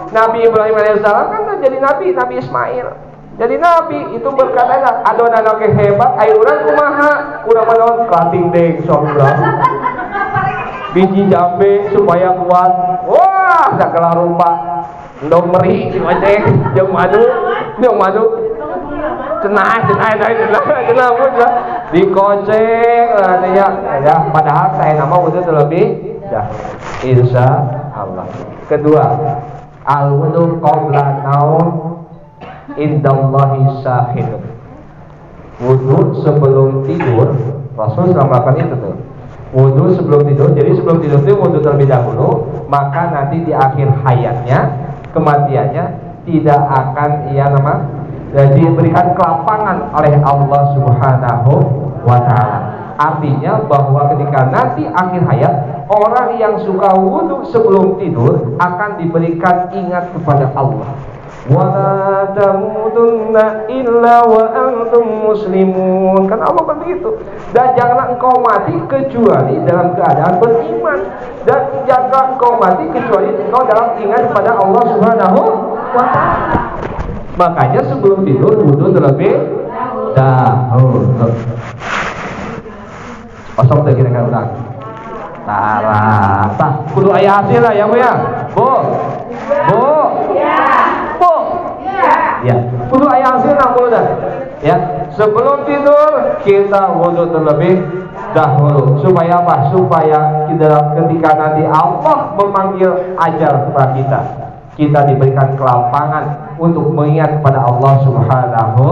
Nabi Ibrahim alaihissalam kan jadi nabi, Nabi Ismail. Jadi Nabi itu berkata, adonan oke hebat, ayo urang kumaha, urang manaon kating deuk sok urang. Biji jambe supaya kuat. Wah, sakala rupa. Endong meri maceh jeung madu. Cenah dikoceng ya padahal saya nama wudu terlebih dah insya Allah. Kedua, al wudu qabla naum indallahi syahidun. Wudu sebelum tidur, Rasul melakukan itu tuh. Wudu sebelum tidur, jadi sebelum tidur itu wudu terlebih dahulu, maka nanti di akhir hayatnya, kematiannya tidak akan jadi diberikan kelapangan oleh Allah Subhanahu wa Ta'ala. Artinya bahwa ketika nanti akhir hayat, orang yang suka wudu sebelum tidur akan diberikan ingat kepada Allah. Wala tamutunna illa wa antum muslimun. Kan Allah begitu. Dan janganlah engkau mati kecuali dalam keadaan beriman. Dan janganlah engkau mati kecuali engkau dalam ingat kepada Allah Subhanahu wa Ta'ala. Makanya sebelum tidur wudu terlebih dahulu. Kosong teh kira-kira ulang. Tah, kudu aya hasil lah ya Bu ya. Bu. Ya, kudu aya hasilna mudah. Ya, sebelum tidur kita wudu terlebih dahulu. Supaya apa? Supaya ketika nanti Allah memanggil ajal kepada kita diberikan kelapangan untuk mengingat kepada Allah Subhanahu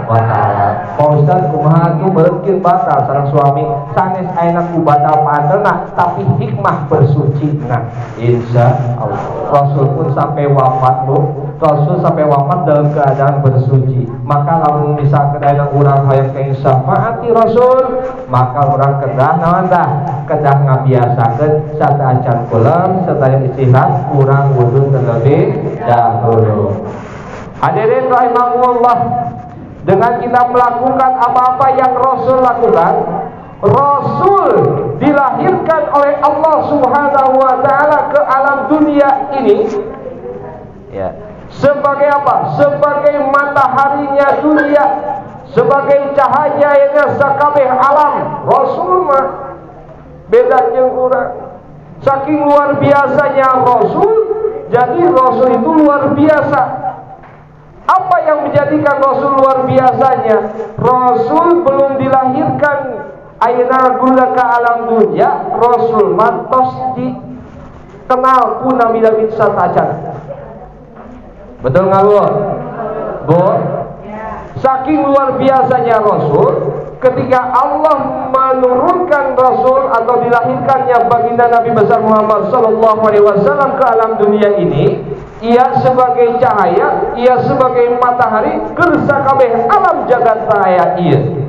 wa Ta'ala. Pak Ustaz kumaha tuh beurkeun batal sareng suami sanes ayeuna ku batal panteuna tapi hikmah bersucina. Insyaallah. Rasul pun sampai wafat Bu. Rasul sampai wafat dalam keadaan bersuci. Maka lamun misalkan ayeuna urang hayang kenging syafaati Rasul, maka urang kedah naon tah? Kedah ngabiasakeun sadaacan kulam sadaya istirahat urang wudu terlebih dahulu. Hadirin rahimakumullah, dengan kita melakukan apa-apa yang Rasul lakukan, Rasul dilahirkan oleh Allah Subhanahu wa Ta'ala ke alam dunia ini ya, sebagai apa? Sebagai mataharinya dunia, sebagai cahayanya sakabeh alam. Rasul mah beda jeung urang. Saking luar biasanya Rasul, jadi Rasul itu luar biasa. Apa yang menjadikan Rasul luar biasanya? Rasul belum dilahirkan ayeuna gula ka alam dunia, Rasul mantos dikenal ku nabi-nabi satajan. Betul nggak Bu? Saking luar biasanya Rasul, ketika Allah menurunkan Rasul atau dilahirkannya baginda Nabi besar Muhammad sallallahu alaihi wasallam ke alam dunia ini, ia sebagai cahaya, ia sebagai matahari kersa kabeh alam jagat raya ieu.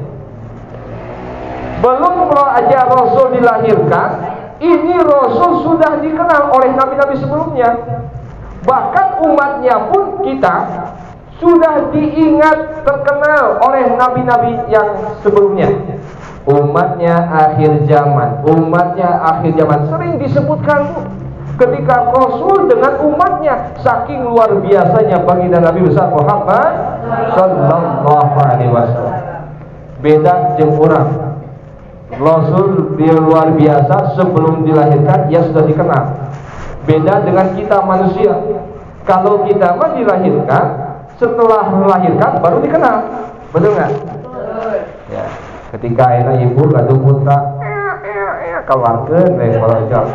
Belum aja Rasul dilahirkan, ini Rasul sudah dikenal oleh nabi-nabi sebelumnya. Bahkan umatnya pun kita sudah diingat terkenal oleh nabi-nabi yang sebelumnya. Umatnya akhir zaman sering disebutkan ketika Rasul dengan umatnya, saking luar biasanya baginda Nabi besar Muhammad sallallahu alaihi wasallam. Beda jeung urang. Rasul dia luar biasa sebelum dilahirkan, ia sudah dikenal. Beda dengan kita manusia. Kalau kita mah dilahirkan, setelah melahirkan baru dikenal. Betul nggak? Ya. Ketika ayeuna ibu gaduh putra, keluarkeun we brojol.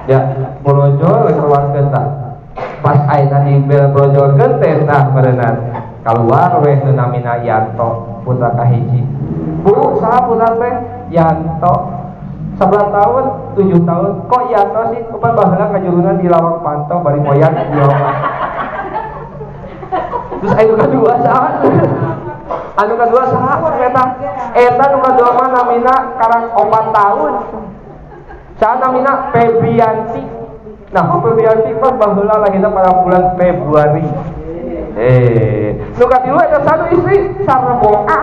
Ya, brojol keluarkeun tah. Pas ayeuna dibel brojolkeun teh tah meureunna. Keluar we nu namina Yanto, putra kahiji. Bu, saha putra teh? Yanto 11 tahun, 7 tahun. Kok Yanto sih? Kupan baheula kajurunan di Lawang Panto bari moyan ieu. Terus anu kadua saha? Anu kadua saha eta? Eta nu kadua mah namina karang 4 tahun. Saha namina Febrianti. Nah, Febrianti kan baheula lahirna pada bulan Februari. Nu katilu eta satu istri Sarboa.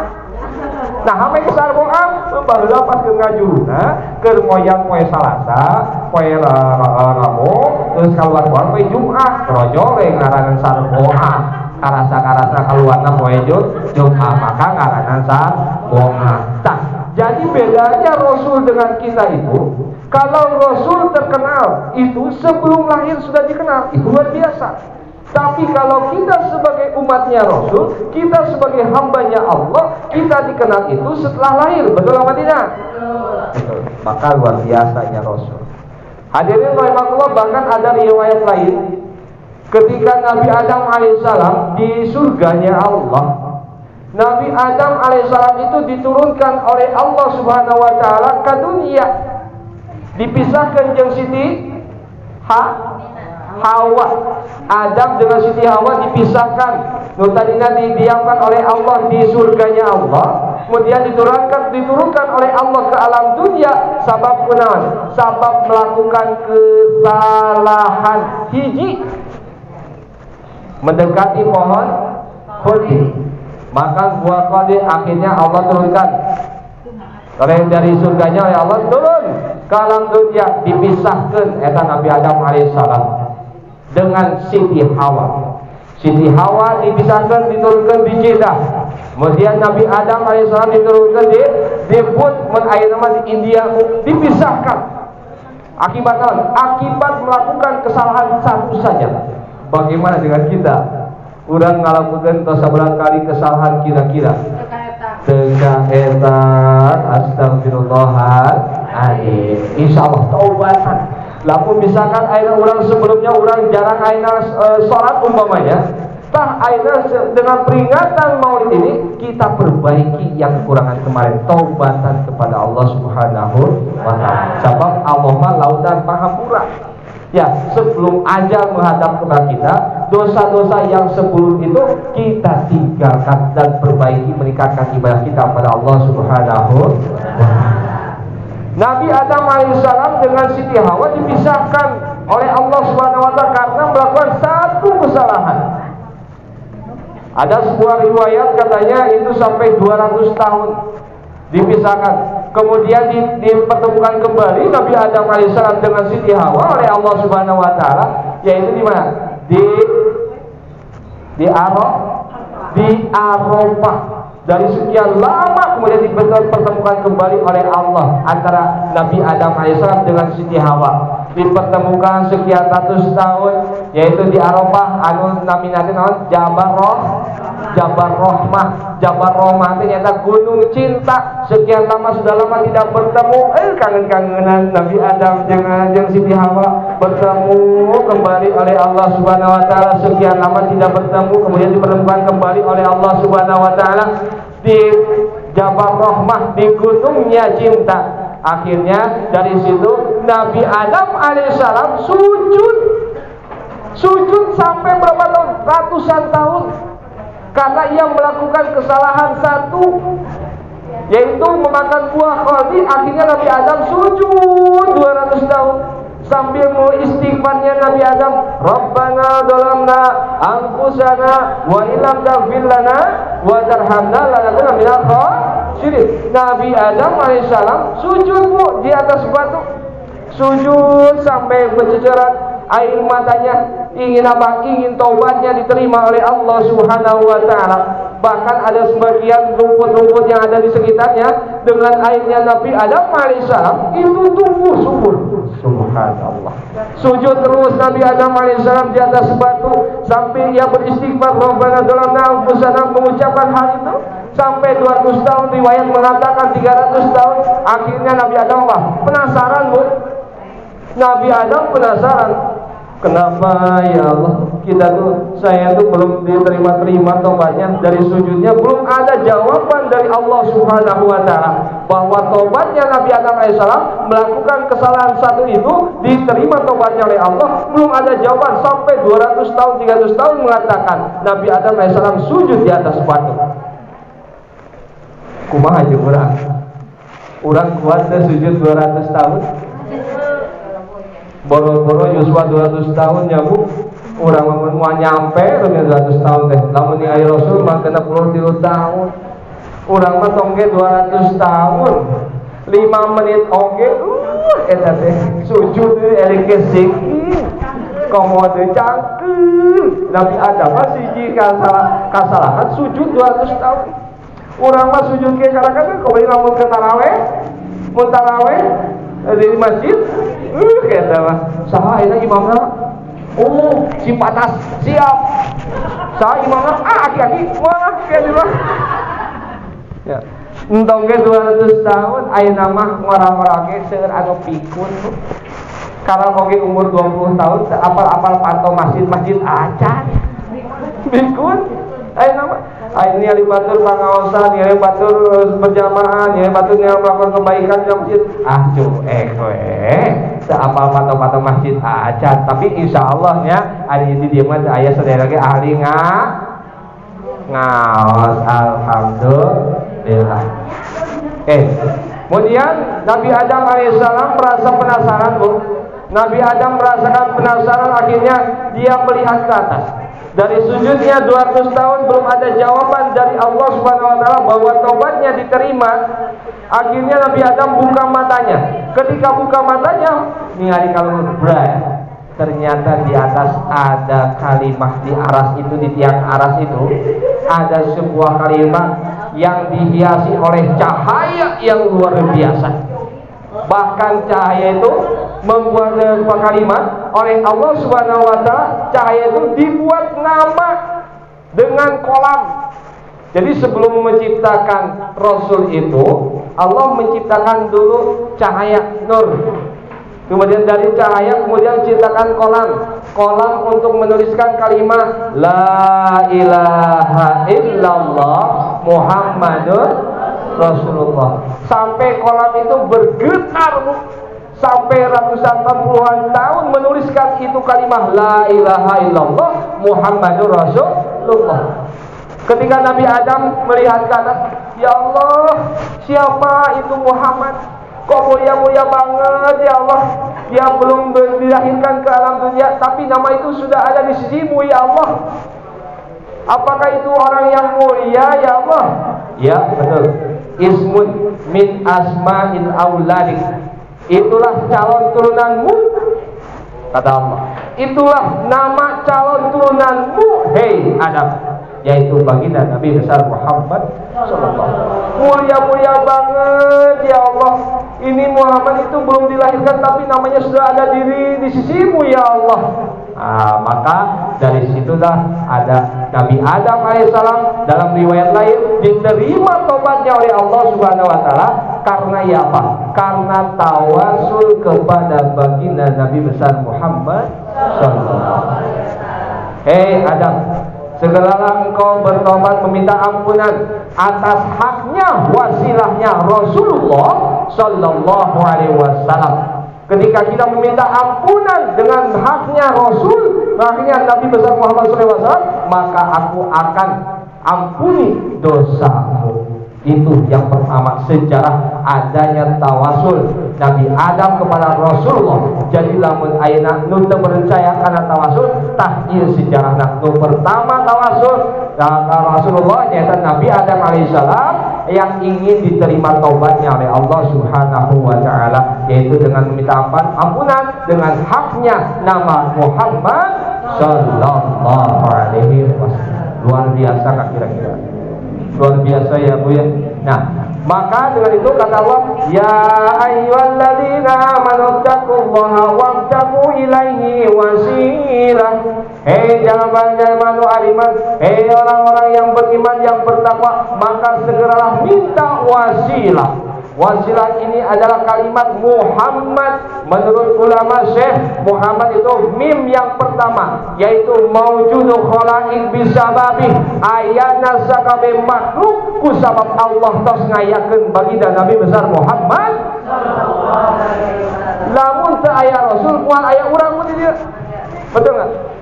Nah, hame ke Sarboa baheula pas ke ngajuna keur moyang poe Salasa, poe Rabu, terus kaluar poe Jumat, rojole ngaranan Sarboa. Karasa keluarna poe Jumat, maka ngaranan Sarboa. Nah, jadi bedanya Rasul dengan kita itu, kalau Rasul terkenal itu sebelum lahir sudah dikenal, itu luar biasa. Tapi kalau kita sebagai umatnya Rasul, kita sebagai hambanya Allah, kita dikenal itu setelah lahir. Betul apa tidak? Betul. Maka luar biasanya Rasul. Hadirin rahimakumullah, bahkan ada riwayat lain ketika Nabi Adam alaihissalam di surganya Allah. Nabi Adam alaihissalam itu diturunkan oleh Allah subhanahu wa ta'ala ke dunia, dipisahkan jeung Siti Hawa. Adam dengan Siti Hawa dipisahkan. Tadinya didiamkan oleh Allah di surganya Allah, kemudian diturunkan oleh Allah ke alam dunia. Sabab kunaon? Sabab melakukan kesalahan hiji, mendekati pohon khuldi. Maka buah khuldi akhirnya Allah turunkan. Dari surganya oleh Allah turun ke alam dunia, dipisahkan eta Nabi Adam alaihissalam dengan Siti Hawa. Siti Hawa dipisahkan, diturunkan di Jeddah. Kemudian Nabi Adam alaihissalam diturunkan di Put nama di India, dipisahkan. Akibat apa? Akibat melakukan kesalahan satu saja. Bagaimana dengan kita? Urang ngalakukeun tos sabelah kali kesalahan kira-kira. Tengah eta astagfirullahaladzim. Insyaallah taubatan. Lamun misalkan ayeuna urang sebelumnya urang jarang ayeuna salat umpamanya, tah ayeuna dengan peringatan Maulid ini kita perbaiki yang kekurangan kemarin, taubatan kepada Allah Subhanahu wa taala. Sebab Allah mah lautan Mahampura. Ya, sebelum ajal menghadap kepada kita, dosa-dosa yang sebelum itu kita tinggalkan dan perbaiki, meningkatkan ibadah kita pada Allah Subhanahu wa taala. Nabi Adam alaihissalam dengan Siti Hawa dipisahkan oleh Allah Subhanahu wa taala karena melakukan satu kesalahan. Ada sebuah riwayat katanya itu sampai 200 tahun dipisahkan. Kemudian dipertemukan kembali Nabi Adam alaihissalam dengan Siti Hawa oleh Allah Subhanahu wa taala, yaitu di mana? Di Arafah. Dari sekian lama kemudian dipertemukan kembali oleh Allah antara Nabi Adam alaihissalam dengan Siti Hawa. Dipertemukan sekian ratus tahun, yaitu di Arafah anu naminatin naon Jabal Rahmah ternyata gunung cinta. Sekian lama sudah lama tidak bertemu, kangen-kangenan Nabi Adam dengan Siti Hawa bertemu kembali oleh Allah Subhanahu wa taala. Sekian lama tidak bertemu, kemudian dipertemukan kembali oleh Allah Subhanahu wa taala di Jabal Rahmah, di gunungnya cinta. Akhirnya dari situ Nabi Adam alaihissalam sujud sampai berapa tahun? Ratusan tahun. Karena ia melakukan kesalahan satu, yaitu memakan buah khuldi. Akhirnya Nabi Adam sujud 200 tahun sambil mau istighfarnya Nabi Adam, Rabbana dolamna anfusana wa illam taghfir lana wa tarhamna lanakunanna minal khasirin. Nabi Adam alaihissalam sujud di atas batu, sujud sampai berceceran air matanya. Ingin apa? Ingin taubatnya diterima oleh Allah Subhanahu wa taala. Bahkan ada sebagian rumput-rumput yang ada di sekitarnya dengan airnya Nabi Adam alaihissalam itu tumbuh subur. Subhanallah. Sujud terus Nabi Adam alaihissalam di atas batu sampai ia beristighfar, Rabbana dzalamna anfusana, mengucapkan hal itu sampai 200 tahun. Riwayat mengatakan 300 tahun. Akhirnya Nabi Adam penasaran, Bu. Nabi Adam penasaran, kenapa ya Allah saya tuh belum diterima tobatnya, dari sujudnya belum ada jawaban dari Allah Subhanahu wa taala bahwa tobatnya Nabi Adam alaihissalam melakukan kesalahan satu itu diterima tobatnya oleh Allah. Belum ada jawaban sampai 200 tahun 300 tahun mengatakan Nabi Adam alaihissalam sujud di atas batu. Kumaha jeung urang kuat teh sujud 200 tahun. Boro-boro Yuswa 200 tahun ya Bu. Urang mau nyampe 200 tahun teh. Lamun di ayat Rasul mah kena 23 tahun. Urang mah tongge 200 tahun. 5 menit oge eta teh sujud elek siki. Komode cangkeun. Nabi Adam mah siji kasalahan sujud 200 tahun. Urang mah sujud ke kadang-kadang kau beli lamun ke taraweh. Mun taraweh di masjid kata mah saha eta imamna si patas siap saha imamna aki-aki wah kene mah ya entong ge 200 tahun ayeuna mah ngora-ngora ge seueur anu pikun kalau oge umur 20 tahun apal-apal pantau masjid acan pikun ayeuna mah ini alibatur pangaosan, ini batur berjamaah, ini batur yang melakukan kebaikan di masjid. Seapal patah-patah masjid aja. Tapi insya Allah ya, hari ini dia mah ayah saudara lagi ahli ngaos. Alhamdulillah. Kemudian Nabi Adam alaihissalam merasa penasaran, Bu. Nabi Adam merasakan penasaran, akhirnya dia melihat ke atas. Dari sujudnya 200 tahun belum ada jawaban dari Allah Subhanahu wa taala bahwa tobatnya diterima. Akhirnya Nabi Adam buka matanya. Ketika buka matanya, ningali kalau berat. Ternyata di atas ada kalimat di aras itu, di tiang aras itu ada sebuah kalimat yang dihiasi oleh cahaya yang luar biasa. Bahkan cahaya itu membuat sebuah kalimat oleh Allah Subhanahu wa taala, cahaya itu dibuat nama dengan kolam. Jadi sebelum menciptakan Rasul itu, Allah menciptakan dulu cahaya nur. Kemudian dari cahaya kemudian ciptakan kolam untuk menuliskan kalimat La ilaha illallah Muhammadur Rasulullah. Sampai kolam itu bergetar, sampai ratusan puluhan tahun menuliskan itu kalimat La ilaha illallah Muhammadur Rasulullah. Ketika Nabi Adam melihat ke atas, ya Allah, siapa itu Muhammad? Kok mulia-mulia banget ya Allah. Dia belum dilahirkan ke alam dunia, tapi nama itu sudah ada di sisimu ya Allah. Apakah itu orang yang mulia ya Allah? Ya betul. Ismun min asma'il auladik. Itulah calon turunanmu, kata Allah. Itulah nama calon turunanmu, hei Adam, yaitu baginda Nabi besar Muhammad sallallahu. Mulia-mulia banget ya Allah. Ini Muhammad itu belum dilahirkan tapi namanya sudah ada di sisimu ya Allah. Maka dari situlah ada Nabi Adam alaihissalam. Dalam riwayat lain diterima tobatnya oleh Allah Subhanahu wa taala karena ya apa? Karena tawasul kepada baginda Nabi besar Muhammad sallallahu. Hei Adam, segeralah engkau bertobat meminta ampunan atas haknya wasilahnya Rasulullah sallallahu alaihi wasallam. Ketika kita meminta ampunan dengan haknya Rasul, haknya Nabi besar Muhammad sallallahu alaihi wasallam, maka aku akan ampuni dosamu. Itu yang pertama, sejarah adanya tawasul Nabi Adam kepada Rasulullah. Jadi lamun ayeuna nu teu percaya kana tawasul, tah ieu sejarahna. Nu pertama tawasul Rasulullah yaitu Nabi Adam alaihissalam yang ingin diterima taubatnya oleh Allah Subhanahu wa taala, yaitu dengan meminta ampunan dengan haknya nama Muhammad sallallahu alaihi wasallam. Luar biasa kan kira-kira. Luar biasa ya Bu ya. Nah, maka dengan itu kata Allah, ya ayyuhalladzina amanu taqullaha wabtagu ilaihi wasilah. Hei jangan ariman, hei orang-orang yang beriman yang bertakwa, maka segeralah minta wasilah. Wasilah ini adalah kalimat Muhammad. Menurut ulama Syekh, Muhammad itu mim yang pertama, yaitu maujudu khalaik bisababi, ayana sakabe makhluk ku sabab Allah tos ngayakeun baginda Nabi besar Muhammad. Lamun teu aya Rasul, moal aya urang mun dieu. Betul enggak?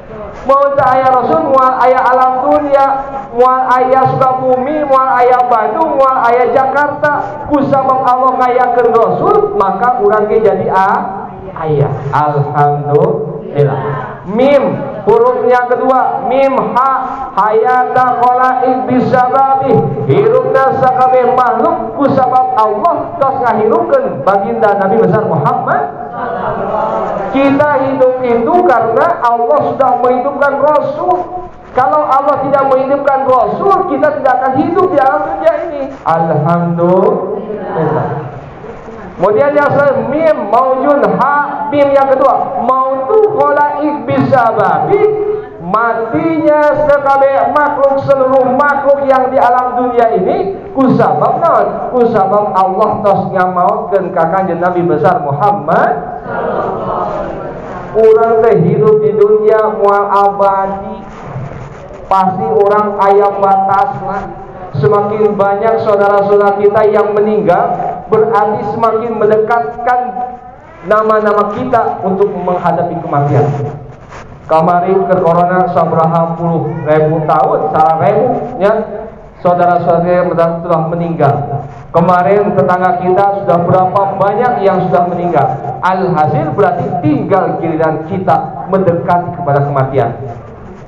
Mau teu aya Rasul, moal aya alam dunia, moal aya Sukabumi, moal aya Bandung, moal aya Jakarta. Ku sabab Allah ngayakeun Rasul, maka urang ge jadi aya. Alhamdulillah. Mim hurufnya kedua, mim ha, hayata khalaik bisababi, hirupna sakabeh makhluk ku sabab Allah tos ngahirupkeun baginda Nabi besar Muhammad. Kita hidup itu karena Allah sudah menghidupkan Rasul. Kalau Allah tidak menghidupkan Rasul, kita tidak akan hidup di alam dunia ini. Alhamdulillah. Kemudian yang selanjutnya mim maujun ha, mim yang kedua mautu khalaik bisababi, matinya sekabeh makhluk, seluruh makhluk yang di alam dunia ini kusabab naon? Kusabab Allah tos ngamautkeun ka Kanjeng Nabi besar Muhammad. Urang teh hidup di dunia moal abadi, pasti orang aya batasna. Semakin banyak saudara-saudara kita yang meninggal, berarti semakin mendekatkan nama-nama kita untuk menghadapi kematian. Kemarin ke corona sabraha puluh ribu tahun, salah ribu nya saudara-saudara yang sudah meninggal. Kemarin tetangga kita sudah berapa banyak yang sudah meninggal. Alhasil berarti tinggal giliran kita mendekati kepada kematian.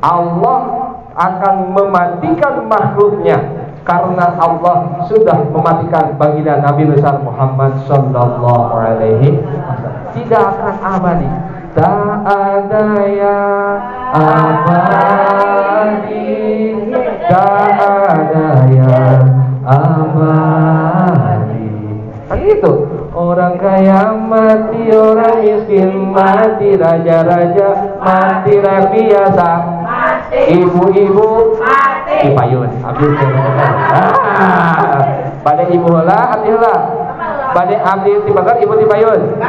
Allah akan mematikan makhluknya karena Allah sudah mematikan baginda Nabi besar Muhammad sallallahu alaihi wasallam. Tidak akan abadi. Tak ada yang abadi, tak ada yang abadi. Kan itu. Orang kaya mati, orang miskin mati, raja-raja mati, biasa mati, ibu-ibu mati, dipayun. Abdi pada ibu heula, abdi heula. Pada abdi dibakar, ibu dipayun.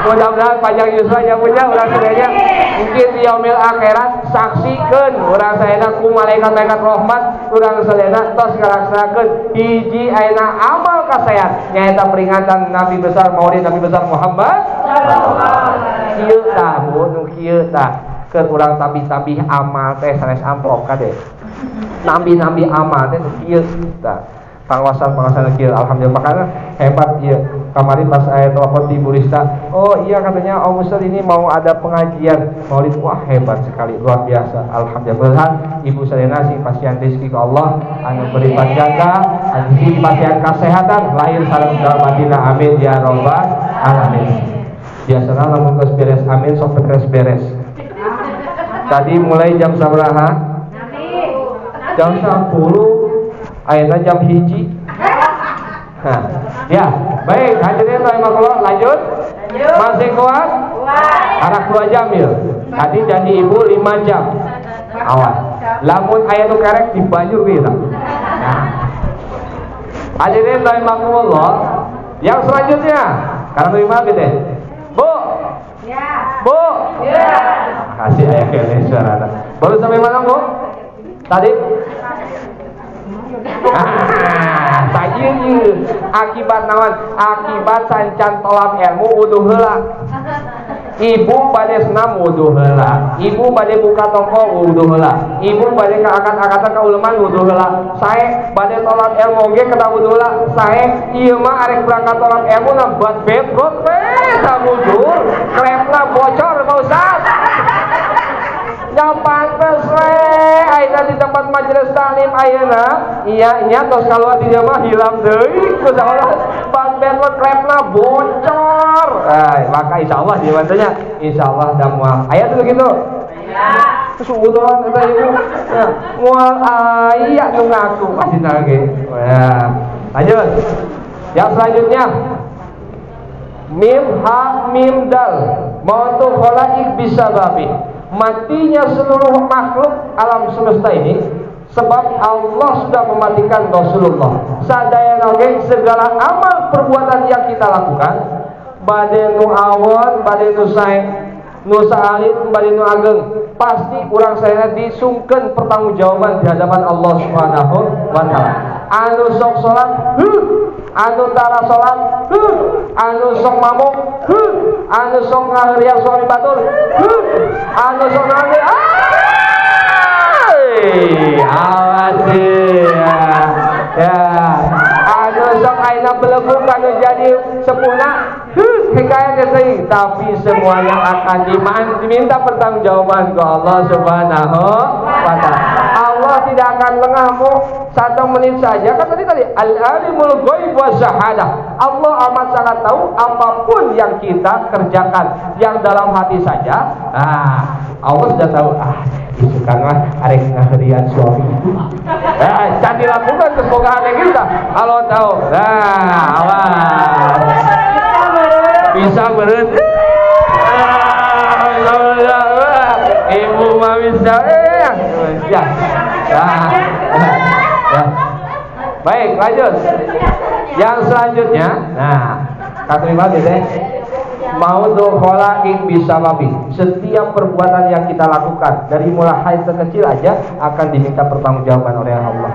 Mudah-mudahan panjang yusranya punya urang sedaya. Mungkin di yaumil akhirat saksikeun urang saena ku malaikat-malaikat rahmat, urang sadayana tos ngalaksanakeun hiji ayeuna amal kasayan nyaeta peringatan Nabi besar Maulid Nabi besar Muhammad sallallahu alaihi wasallam. Kieu tah nu kieu tah keur urang tabih-tabih amal teh sanes amplop kade. Nambi-nambi amal teh nu kieu tah. Pengawasan kieu alhamdulillah, makanya hebat ieu. Kemarin pas saya telepon di Burista, oh iya katanya Om Ustaz ini mau ada pengajian Maulid. Wah hebat sekali, luar biasa. Alhamdulillah ibu sadayana sing pasien rezeki ke Allah anu beri jaga, anu pasien kesehatan lahir sareng batina, amin ya rabbal alamin. Biasana lamun geus beres amin sok beres. Tadi mulai jam sabaraha? Jam 10, ayeuna jam 1. Nah, ya, baik, hadirin rahimakumullah, lanjut. Masih kuat? Anak 2 jam ya. Tadi janji ibu 5 jam. Awas. Lamun aya nu kerek di banjur we. Nah. Hadirin rahimakumullah, yang selanjutnya, karena 5 gitu. Bu. Ya. Bu. Ya. Kasih aya kene suara. Baru sampai mana, Bu? Tadi? Sajieu akibat naon? Akibat sancan tolak ilmu wudu heula. Ibu bade senam wudu heula. Ibu bade buka toko wudu heula. Ibu bade kaangkat-angkatan ka uleman wudu heula. Sae bade tolak ilmu ge kada wudu heula. Sae ieu mah arek berangkat tolak ilmu na buat bedrot teh mujur. Krepna bocor Pak Ustaz. Nyapantes we ayeuna di tempat majelis taklim ayeuna iya tos kaluar di mah hilang deui ku salah ban bedrot krepna bocor. Maka insyaallah di mantenya insyaallah da moal aya tuh gitu. Aya. Suudon eta ibu. Ya, moal aya nu ngaku asina ge. Ya. Lanjut. Yang selanjutnya mim ha mim dal mautu khalaik bisababi, matinya seluruh makhluk alam semesta ini sebab Allah sudah mematikan Rasulullah sadaya oge segala amal perbuatan yang kita lakukan bade nu awon, bade nu sae, nu saalit, bade nu ageng, pasti urang saya disungkeun pertanggungjawaban di hadapan Allah Subhanahu wa taala. Anu sok salat, anu tara salat, anu sok mabok, anu sok ngahariyang sore batur, anu sok nangis, awas ya, anu sok aina belenggu anu jadi sepuna, hikayatnya sih, tapi semuanya akan diminta pertanggungjawaban ke Allah Subhanahu wa taala. Allah tidak akan lengahmu 1 menit saja. Kan tadi al-alimul ghaib wa syahadah. Allah amat sangat tahu apapun yang kita kerjakan, yang dalam hati saja. Allah sudah tahu. Isukan mah arek ngaherian suami itu. Can dilakukan kesemogaan kita. Allah tahu. Awas. Bisa beureut. Ibu mah bisa ya. Baik, lanjut. Yang selanjutnya, kata lima mau dukhola bisa babi. Setiap perbuatan yang kita lakukan dari mulai hal terkecil aja akan diminta pertanggungjawaban oleh Allah.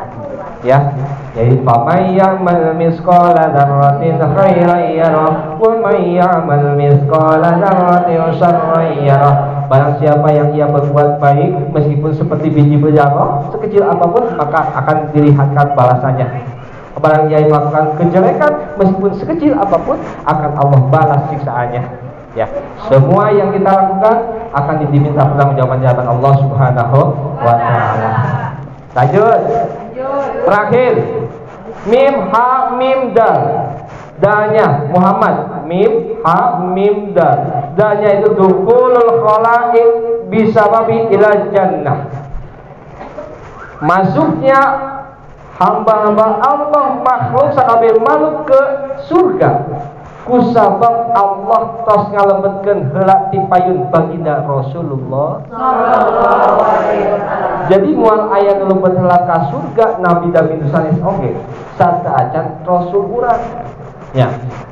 Ya, jadi faman ya'mal misqala dzarratin khairan yarah wa man ya'mal misqala dzarratin syarran yarah. Barang siapa yang ia berbuat baik meskipun seperti biji berjamah sekecil apapun maka akan dilihatkan balasannya. Barang yang melakukan kejelekan meskipun sekecil apapun akan Allah balas siksaannya. Ya, semua yang kita lakukan akan diminta pertanggungjawaban di hadapan Allah Subhanahu wa taala. Lanjut. Terakhir, mim ha mim dal. Danya Muhammad, mim ha mim dal. Danya itu dukhulul khalaiq bisababi ila jannah. Masuknya hamba-hamba Allah makhluk sakabeh makhluk ke surga kusabab Allah tos ngalembetkeun heula ti payun baginda Rasulullah sallallahu alaihi wasallam. Jadi moal aya nu lembet heula ka surga Nabi David sanes oge sataacan Rasul urang. Ya,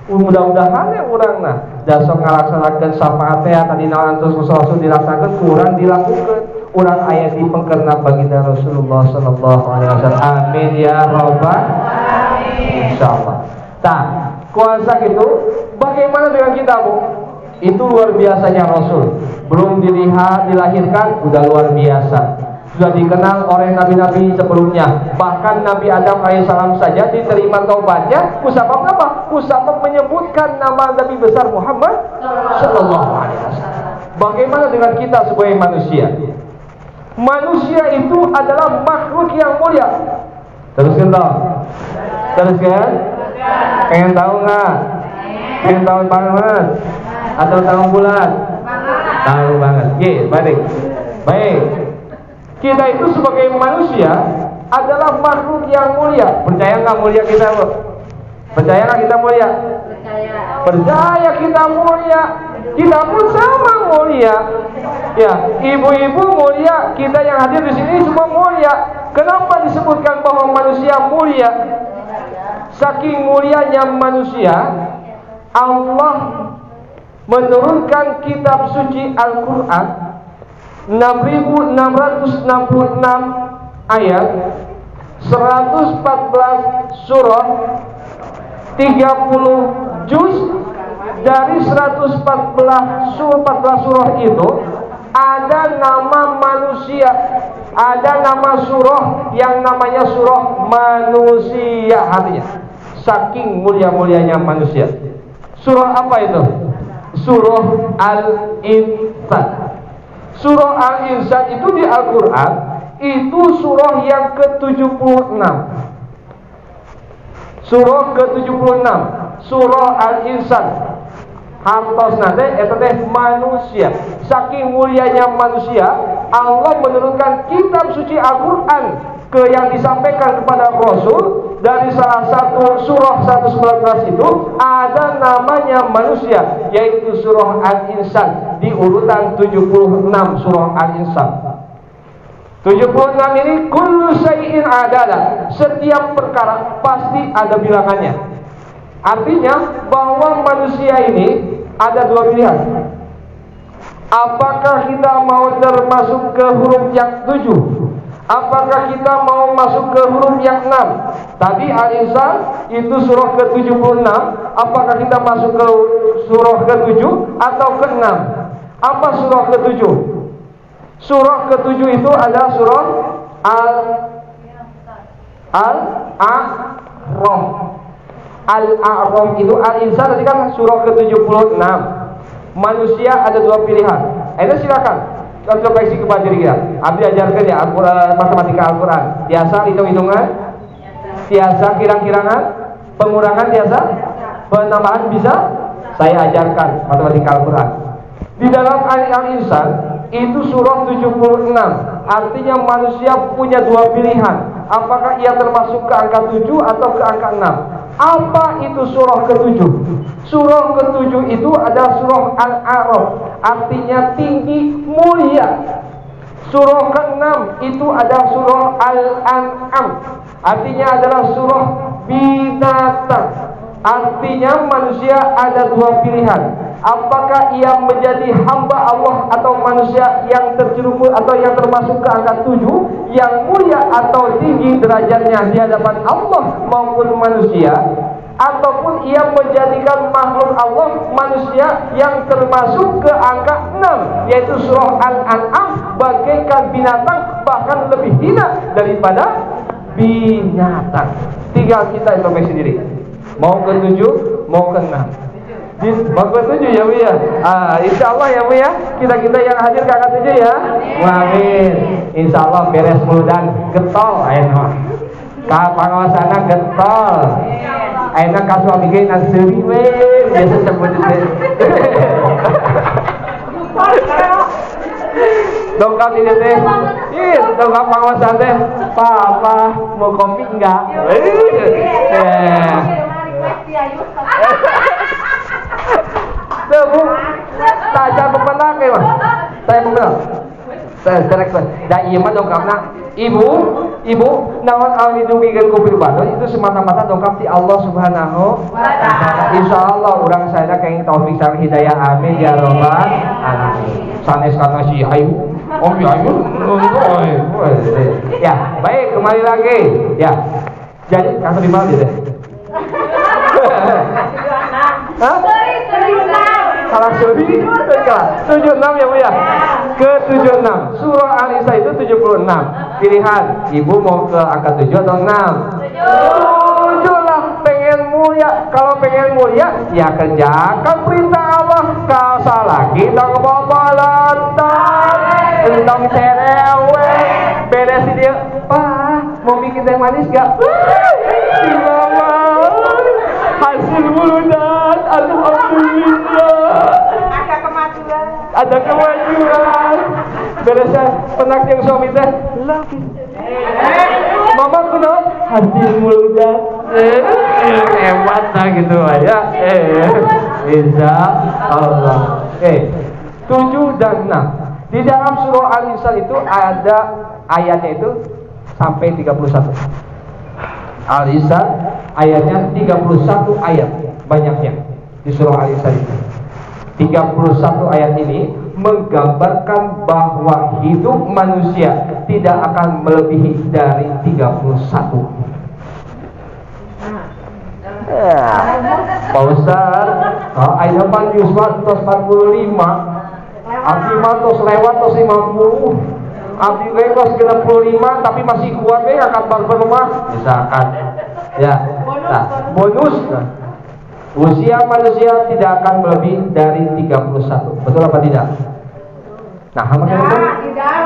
mudah-mudahan ya urangna da sok ngalaksanakeun syafaat teh tadi naon Rasul dilaksanakeun kurang dilakukeun. Urang aya di pengkerna baginda Rasulullah sallallahu alaihi wasallam. Amin ya rabbal alamin. Insyaallah. Tah, kuasa gitu, bagaimana dengan kita, Bu? Itu luar biasanya Rasul. Belum dilahirkan udah luar biasa. Sudah dikenal oleh nabi-nabi sebelumnya. Bahkan Nabi Adam alaihissalam saja diterima taubatnya. Kusabab apa? Kusabab menyebutkan nama Nabi besar Muhammad sallallahu alaihi wasallam. Bagaimana dengan kita sebagai manusia? Manusia itu adalah makhluk yang mulia. Teruskan dong. Teruskan. Pengen tahu nggak? Pengen tahu banget? Atau tahu bulan? Tahu banget. Baik. Kita itu sebagai manusia adalah makhluk yang mulia. Percaya nggak mulia kita, Bu? Percaya nggak kita mulia? Percaya kita mulia. Kita pun sama mulia. Ya, ibu-ibu mulia, kita yang hadir di sini semua mulia. Kenapa disebutkan bahwa manusia mulia? Saking mulianya manusia, Allah menurunkan kitab suci Al-Quran 6.666 ayat, 114 surah, 30 juz. Dari 114 surah itu ada nama manusia, ada nama surah yang namanya surah manusia. Artinya saking mulia-mulianya manusia. Surah apa itu? Surah Al-Insan. Surah Al-Insan itu di Al-Quran itu surah yang ke-76. Surah ke-76, surah Al-Insan. Hartos nate eta teh manusia. Saking mulianya manusia, Allah menurunkan kitab suci Al-Quran yang disampaikan kepada Rasul. Dari salah satu surah 119 itu ada namanya manusia, yaitu surah Al-Insan di urutan 76 surah Al-Insan. 76 ini kullu syai'in adalah, setiap perkara pasti ada bilangannya. Artinya bahwa manusia ini ada dua pilihan. Apakah kita mau termasuk ke huruf yang 7? Apakah kita mau masuk ke huruf yang 6? Tadi Al-Insan itu surah ke-76. Apakah kita masuk ke surah ke-7 atau ke-6? Apa surah ke-7? Surah ke-7 itu adalah surah Al-A'raf. Al-A'raf itu, Al-Insan tadi kan surah ke-76. Manusia ada dua pilihan. Ini silakan introspeksi kepada diri kita. Abdi ajarkan ya matematika Al-Quran. Biasa hitung-hitungan, biasa kirang-kirangan, pengurangan biasa, penambahan bisa. Saya ajarkan matematika Al-Quran. Di dalam Al-Insan itu surah 76. Artinya manusia punya dua pilihan. Apakah ia termasuk ke angka 7 atau ke angka 6? Apa itu surah ke-7? Surah ke-7 itu adalah surah Al-A'raf, artinya tinggi, mulia. Surah ke-6 itu adalah surah Al-An'am, artinya adalah surah binatang. Artinya manusia ada dua pilihan. Apakah ia menjadi hamba Allah atau manusia yang terjerumus atau yang termasuk ke angka 7, yang mulia atau tinggi derajatnya di hadapan Allah maupun manusia, ataupun ia menjadikan makhluk Allah manusia yang termasuk ke angka 6, yaitu surah Al-An'am, bagaikan binatang, bahkan lebih hina daripada binatang. Tinggal kita introspeksi diri. Mau ke 7, mau ke 6. Mau ke 7 ya Bu ya. Insya Allah ya Bu ya. Kita yang hadir ke angka 7 ya. Amin. Insya Allah beres muludan getol ayeuna. Ka pangawasana getol. Ayeuna ka suami ge naseubi we biasa sebut teh. Dongkap ini teh. Dongkap pengawasan teh. Papa mau kopi enggak? Bu, tajam bepenak ya, Mas. Saya bepenak. Saya direct. Da ieu mah dongkapna. Ibu, naon anu didugikeun ku pribadi itu semata-mata dongkap ti Allah Subhanahu wa taala. Insyaallah urang sadaya kenging taufik sareng hidayah amin ya rabbal alamin. Sanes kana si Ayu. Om Ayu ya, baik kembali lagi. Ya. Jadi kasih di mana dia? Hah? Salah suri, 76 ya Bu ya. Ke-76 surah Al-Insan itu 76. Pilihan, ibu mau ke angka 7 atau 6? 7 lah, pengen mulia. Kalau pengen mulia, ya kerjakan perintah Allah. Kalau salah kita kebabalatan, tentang cerewet. Beres dia, Pak, mau bikin teh manis gak? Hasil muludan, alhamdulillah. Ada kemajuan. Beresnya penak yang suami teh lagi. Mama kuno hasil muludan. Hebat lah gitu aja. Insya Allah. 7 dan 6. Di dalam surah Al-Insan itu ada ayatnya itu sampai 31. Al-Insan ayatnya 31 ayat banyaknya di surah Al-Insan itu. 31 ayat ini menggambarkan bahwa hidup manusia tidak akan melebihi dari 31. Pak Ustaz, ayat 4 tos 45, abdi mah tos lewat tos 50, abdi tos 65 tapi masih kuat akan barbar rumah, misalkan. Ya, nah, bonus. Usia manusia tidak akan melebihi dari 31. Betul apa tidak? Nah, hamakan itu?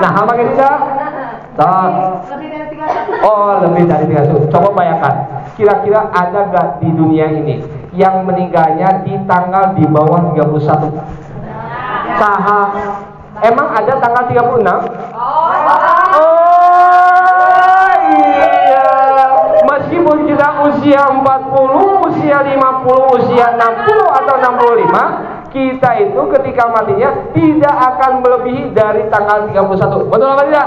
Nah, hamakan tidak? Oh, lebih dari 31. Coba bayangkan, kira-kira ada gak di dunia ini yang meninggalnya di tanggal di bawah 31? Saha? Emang ada tanggal 36? Meskipun kita usia 40, usia 50, usia 60 atau 65, kita itu ketika matinya tidak akan melebihi dari tanggal 31. Betul apa tidak?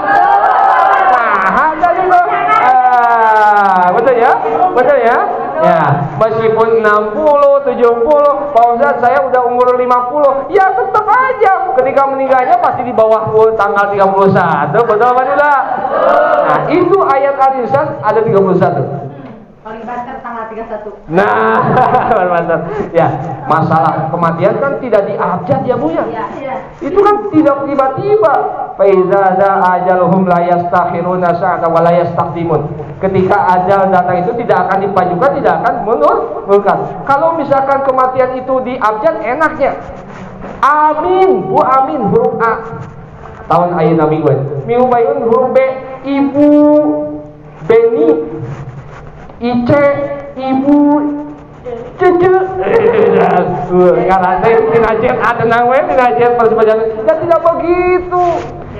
meskipun 60, 70, Pak Ustadz saya udah umur 50, ya tetap aja ketika meninggalnya pasti di bawah tanggal 31, betul apa tidak? Nah, itu ayat Al-Insan ada 31. Paling banter tanggal 31. Nah, banter. Ya, masalah kematian kan tidak diabjad ya Bu ya. Iya. Itu kan tidak tiba-tiba. Fa iza ajaluhum la yastakhiruna sa'atan wa la yastaqdimun. Ketika ajal datang itu tidak akan dipajukan, tidak akan mundurkan. Kalau misalkan kematian itu diabjad enaknya. Amin, Bu Amin huruf A. Tahun ayeuna mingguan. Minggu bayun huruf B, Ibu Beni. Ice, Ibu, Cece, karena dinajet ada namanya dinajet persebaya. Ya tidak begitu.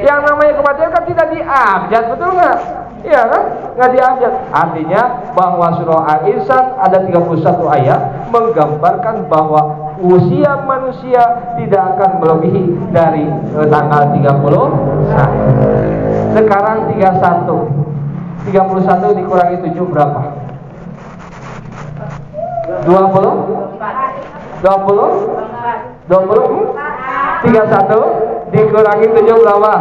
Yang namanya kematian kan tidak diabjad, betul nggak? Iya kan? Nggak diabjad. Artinya bahwa surah Al-Insan ada 31 ayat menggambarkan bahwa usia manusia tidak akan melebihi dari tanggal 30. Sekarang 31 dikurangi 7 berapa? 20? 31 dikurangi 7 berapa?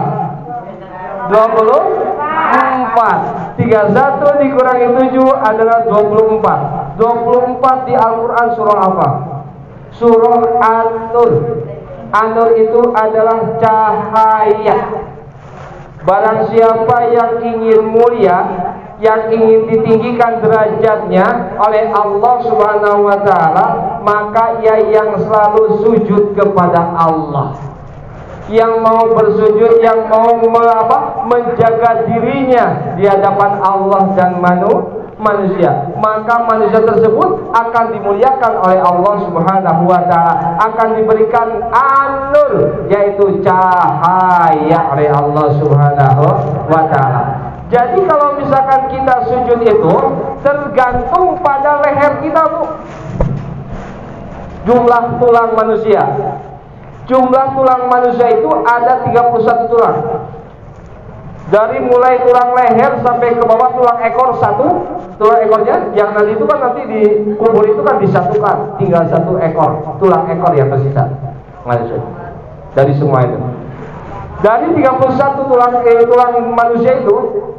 24. 31 dikurangi 7 adalah 24. 24 di Al-Quran surah apa? Surah An-Nur. An-Nur itu adalah cahaya. Barang siapa yang ingin mulia, yang ingin ditinggikan derajatnya oleh Allah Subhanahu wa taala, maka ia yang selalu sujud kepada Allah. Yang mau bersujud, yang mau menjaga dirinya di hadapan Allah dan manusia, maka manusia tersebut akan dimuliakan oleh Allah Subhanahu wa taala, akan diberikan an-nur, yaitu cahaya oleh Allah Subhanahu wa taala. Jadi kalau misalkan kita sujud itu tergantung pada leher kita, Bu. Jumlah tulang manusia. Jumlah tulang manusia itu ada 31 tulang. Dari mulai tulang leher sampai ke bawah tulang ekor satu, tulang ekornya yang nanti itu kan nanti di kubur itu kan disatukan, tinggal satu ekor, tulang ekor yang tersisa manusia. Dari semua itu. Dari 31 tulang manusia itu,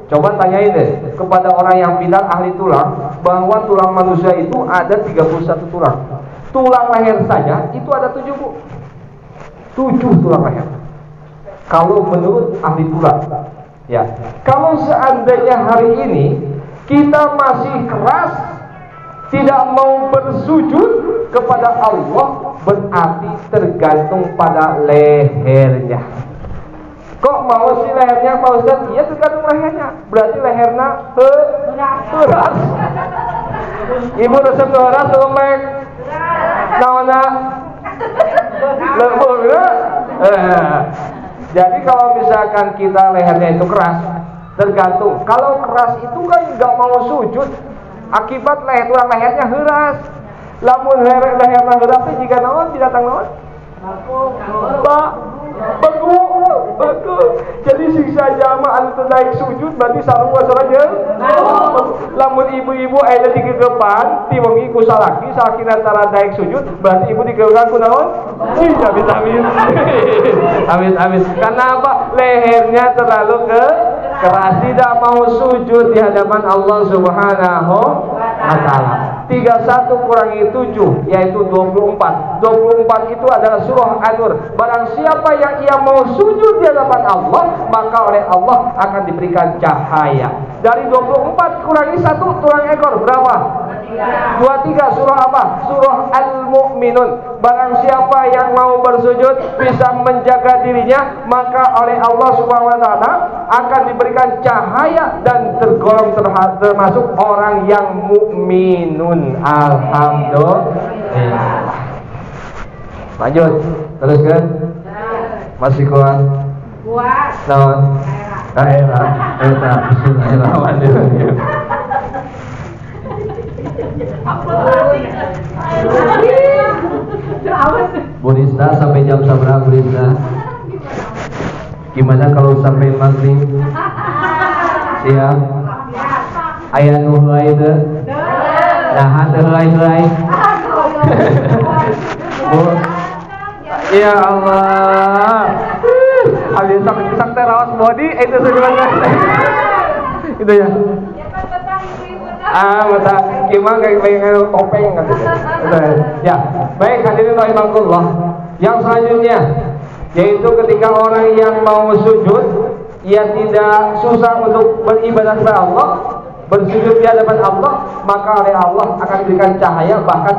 coba tanyain deh kepada orang yang pintar ahli tulang, bahwa tulang manusia itu ada 31 tulang. Tulang leher saja itu ada 7, Bu. 7 tulang leher. Kalau menurut ahli tulang. Ya, kalau seandainya hari ini kita masih keras, tidak mau bersujud kepada Allah, berarti tergantung pada lehernya. Kok mau sih lehernya, Pak Ustaz? Iya, tergantung lehernya. Berarti lehernya keras. Ibu resep keras lembek. Naona lembur. Jadi kalau misalkan kita lehernya itu keras, tergantung. Kalau keras itu kan nggak mau sujud, akibat tulang lehernya heras. Lamun lehernya heras jika naon tidak naon? Beku. Jadi siksa jamaah anu naik sujud berarti sarua saja. Lamun ibu-ibu aya di gegepan ti wengi ku salaki antara naik sujud berarti ibu digegepan ku naon? Amin. Karena apa? Lehernya terlalu keras, tidak mau sujud di hadapan Allah Subhanahu wa taala. 31 kurangi 7 yaitu 24. 24 itu adalah surah An-Nur. Barang siapa yang ia mau sujud di hadapan Allah, maka oleh Allah akan diberikan cahaya. Dari 24 kurangi 1 tulang ekor berapa? 23. Surah apa? Surah Al-Mu'minun. Barang siapa yang mau bersujud bisa menjaga dirinya, maka oleh Allah Subhanahu wa taala akan diberikan cahaya dan tergolong termasuk orang yang mukminun. Alhamdulillah. Lanjut, teruskan. Masih kuat? Kuat. Non. Daerah. Bismillahirrahmanirrahim. Bu Rizna sampai jam berapa, Bu Rizna? Gimana kalau sampai maghrib? Siap? Ayah Nuh itu? Nah, helai. Bu. Ya Allah. Habis sak terawas body itu sebenarnya. Itu ya. Mata gimana kayak topeng kan gitu. Ya, baik hadirin rahimakumullah. Yang selanjutnya yaitu ketika orang yang mau sujud, ia tidak susah untuk beribadah kepada Allah, bersujud di hadapan Allah, maka oleh Allah akan diberikan cahaya bahkan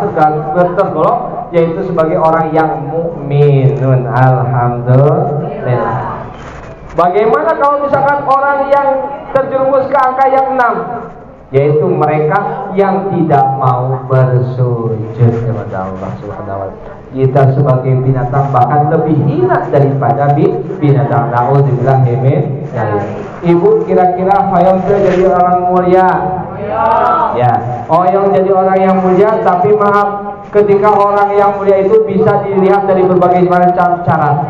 tergolong yaitu sebagai orang yang mukminun. Alhamdulillah. Bagaimana kalau misalkan orang yang terjerumus ke angka yang 6, yaitu mereka yang tidak mau bersujud kepada Allah Subhanahu wa taala. Kita sebagai binatang bahkan lebih hina daripada binatang. Nauzubillah min dzalik. Ibu kira-kira hoyong jadi orang mulia? Ya, hoyong jadi orang yang mulia, tapi maaf, ketika orang yang mulia itu bisa dilihat dari berbagai macam cara.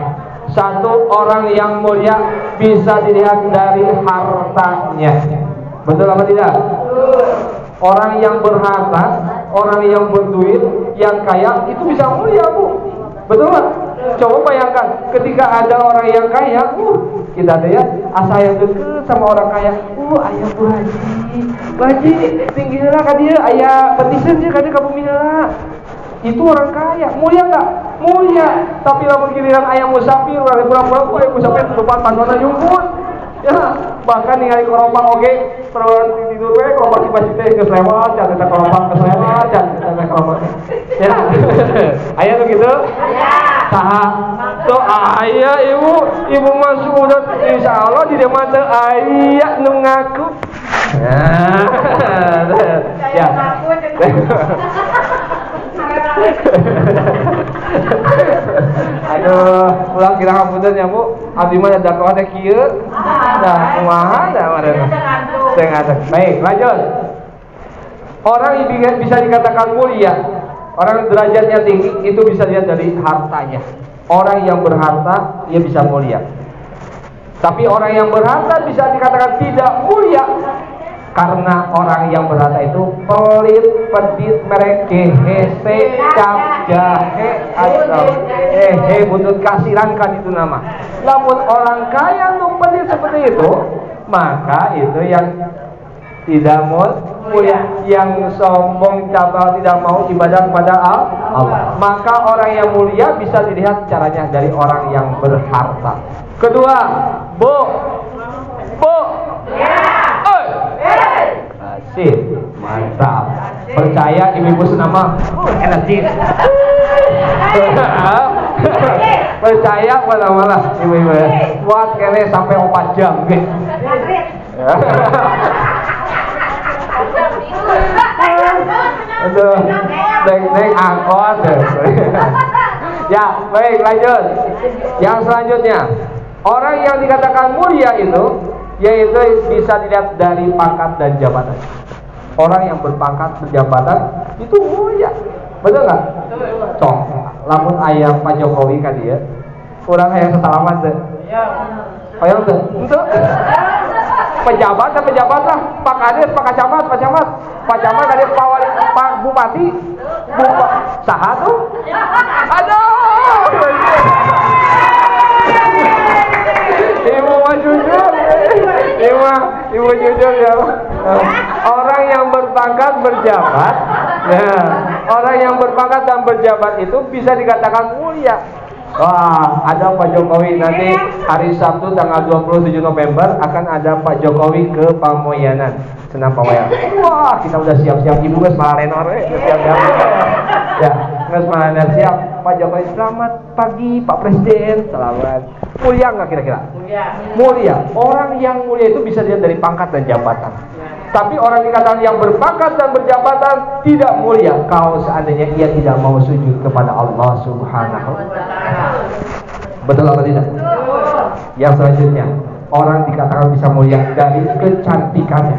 Satu, orang yang mulia bisa dilihat dari hartanya. Betul apa tidak? Orang yang berharta, orang yang berduit, yang kaya itu bisa mulia, Bu. Betul nggak? Coba bayangkan ketika ada orang yang kaya, kita ada ya, asa yang deket sama orang kaya, ayah Bu Haji, tingginya kan dia, ayah petisan dia kan dia kamu minala. Itu orang kaya, mulia nggak? Mulia. Tapi lamun giliran ayah musafir, orang pura-pura, ayah musafir depan panona nyumput. Ya, bahkan ningali korobang oge terus tidur we korobang dibaju teh geus lewat, jangan kita korobang geus lewat, jangan korobang. Ya. Aya nu kitu? Aya. Saha? Tuh aya ibu mah sudah insyaallah di dieu mah teu aya nu ngaku. Ya. Aduh, pulang kira ngapunten ya Bu. Abdi mah dakwah teh kieu. Dah kumaha dah marana. Teu ngadeg. Baik, lanjut. Orang yang bisa dikatakan mulia, orang derajatnya tinggi itu bisa dilihat dari hartanya. Orang yang berharta dia bisa mulia. Tapi orang yang berharta bisa dikatakan tidak mulia karena orang yang berharta itu pelit, pedit, merek, hese, cap, jahe, atau butut kasiran kan itu nama. Namun orang kaya tuh pedit seperti itu, maka itu yang tidak mulia, yang sombong, cabal, tidak mau ibadah kepada Allah. Maka orang yang mulia bisa dilihat caranya dari orang yang berharta. Kedua, Bu. Asik, mantap. Percaya ibu-ibu senama energi. Percaya malah ibu-ibu kuat kene sampai 4 jam gitu. Aduh, naik angkot. Ya, baik lanjut. Yang selanjutnya, orang yang dikatakan mulia itu yaitu bisa dilihat dari pangkat dan jabatan. Orang yang berpangkat berjabatan itu mulia, betul nggak? Cong, lamun ayam Pak Jokowi kan dia, orang yang sesalaman deh. Ayam tuh, untuk pejabat lah, Pak Kades, Pak Camat, Pak Camat ada Pak Bupati, saha tuh? Aduh. Ibu jujur ya. Orang yang berpangkat berjabat, ya, orang yang berpangkat dan berjabat itu bisa dikatakan mulia. Wah, ada Pak Jokowi nanti hari Sabtu tanggal 27 November akan ada Pak Jokowi ke Pamoyanan, senam Pamoyanan. Wah, kita udah siap-siap, ibu guys malah renor, siap-siap. Ya, guys malah siap. Pak Jokowi selamat pagi Pak Presiden, selamat. Mulia nggak kira-kira? Mulia. Orang yang mulia itu bisa dilihat dari pangkat dan jabatan. Tapi orang dikatakan yang berpangkat dan berjabatan tidak mulia kalau seandainya ia tidak mau sujud kepada Allah Subhanahu wa taala. Betul atau tidak? Yang selanjutnya, orang dikatakan bisa mulia dari kecantikannya.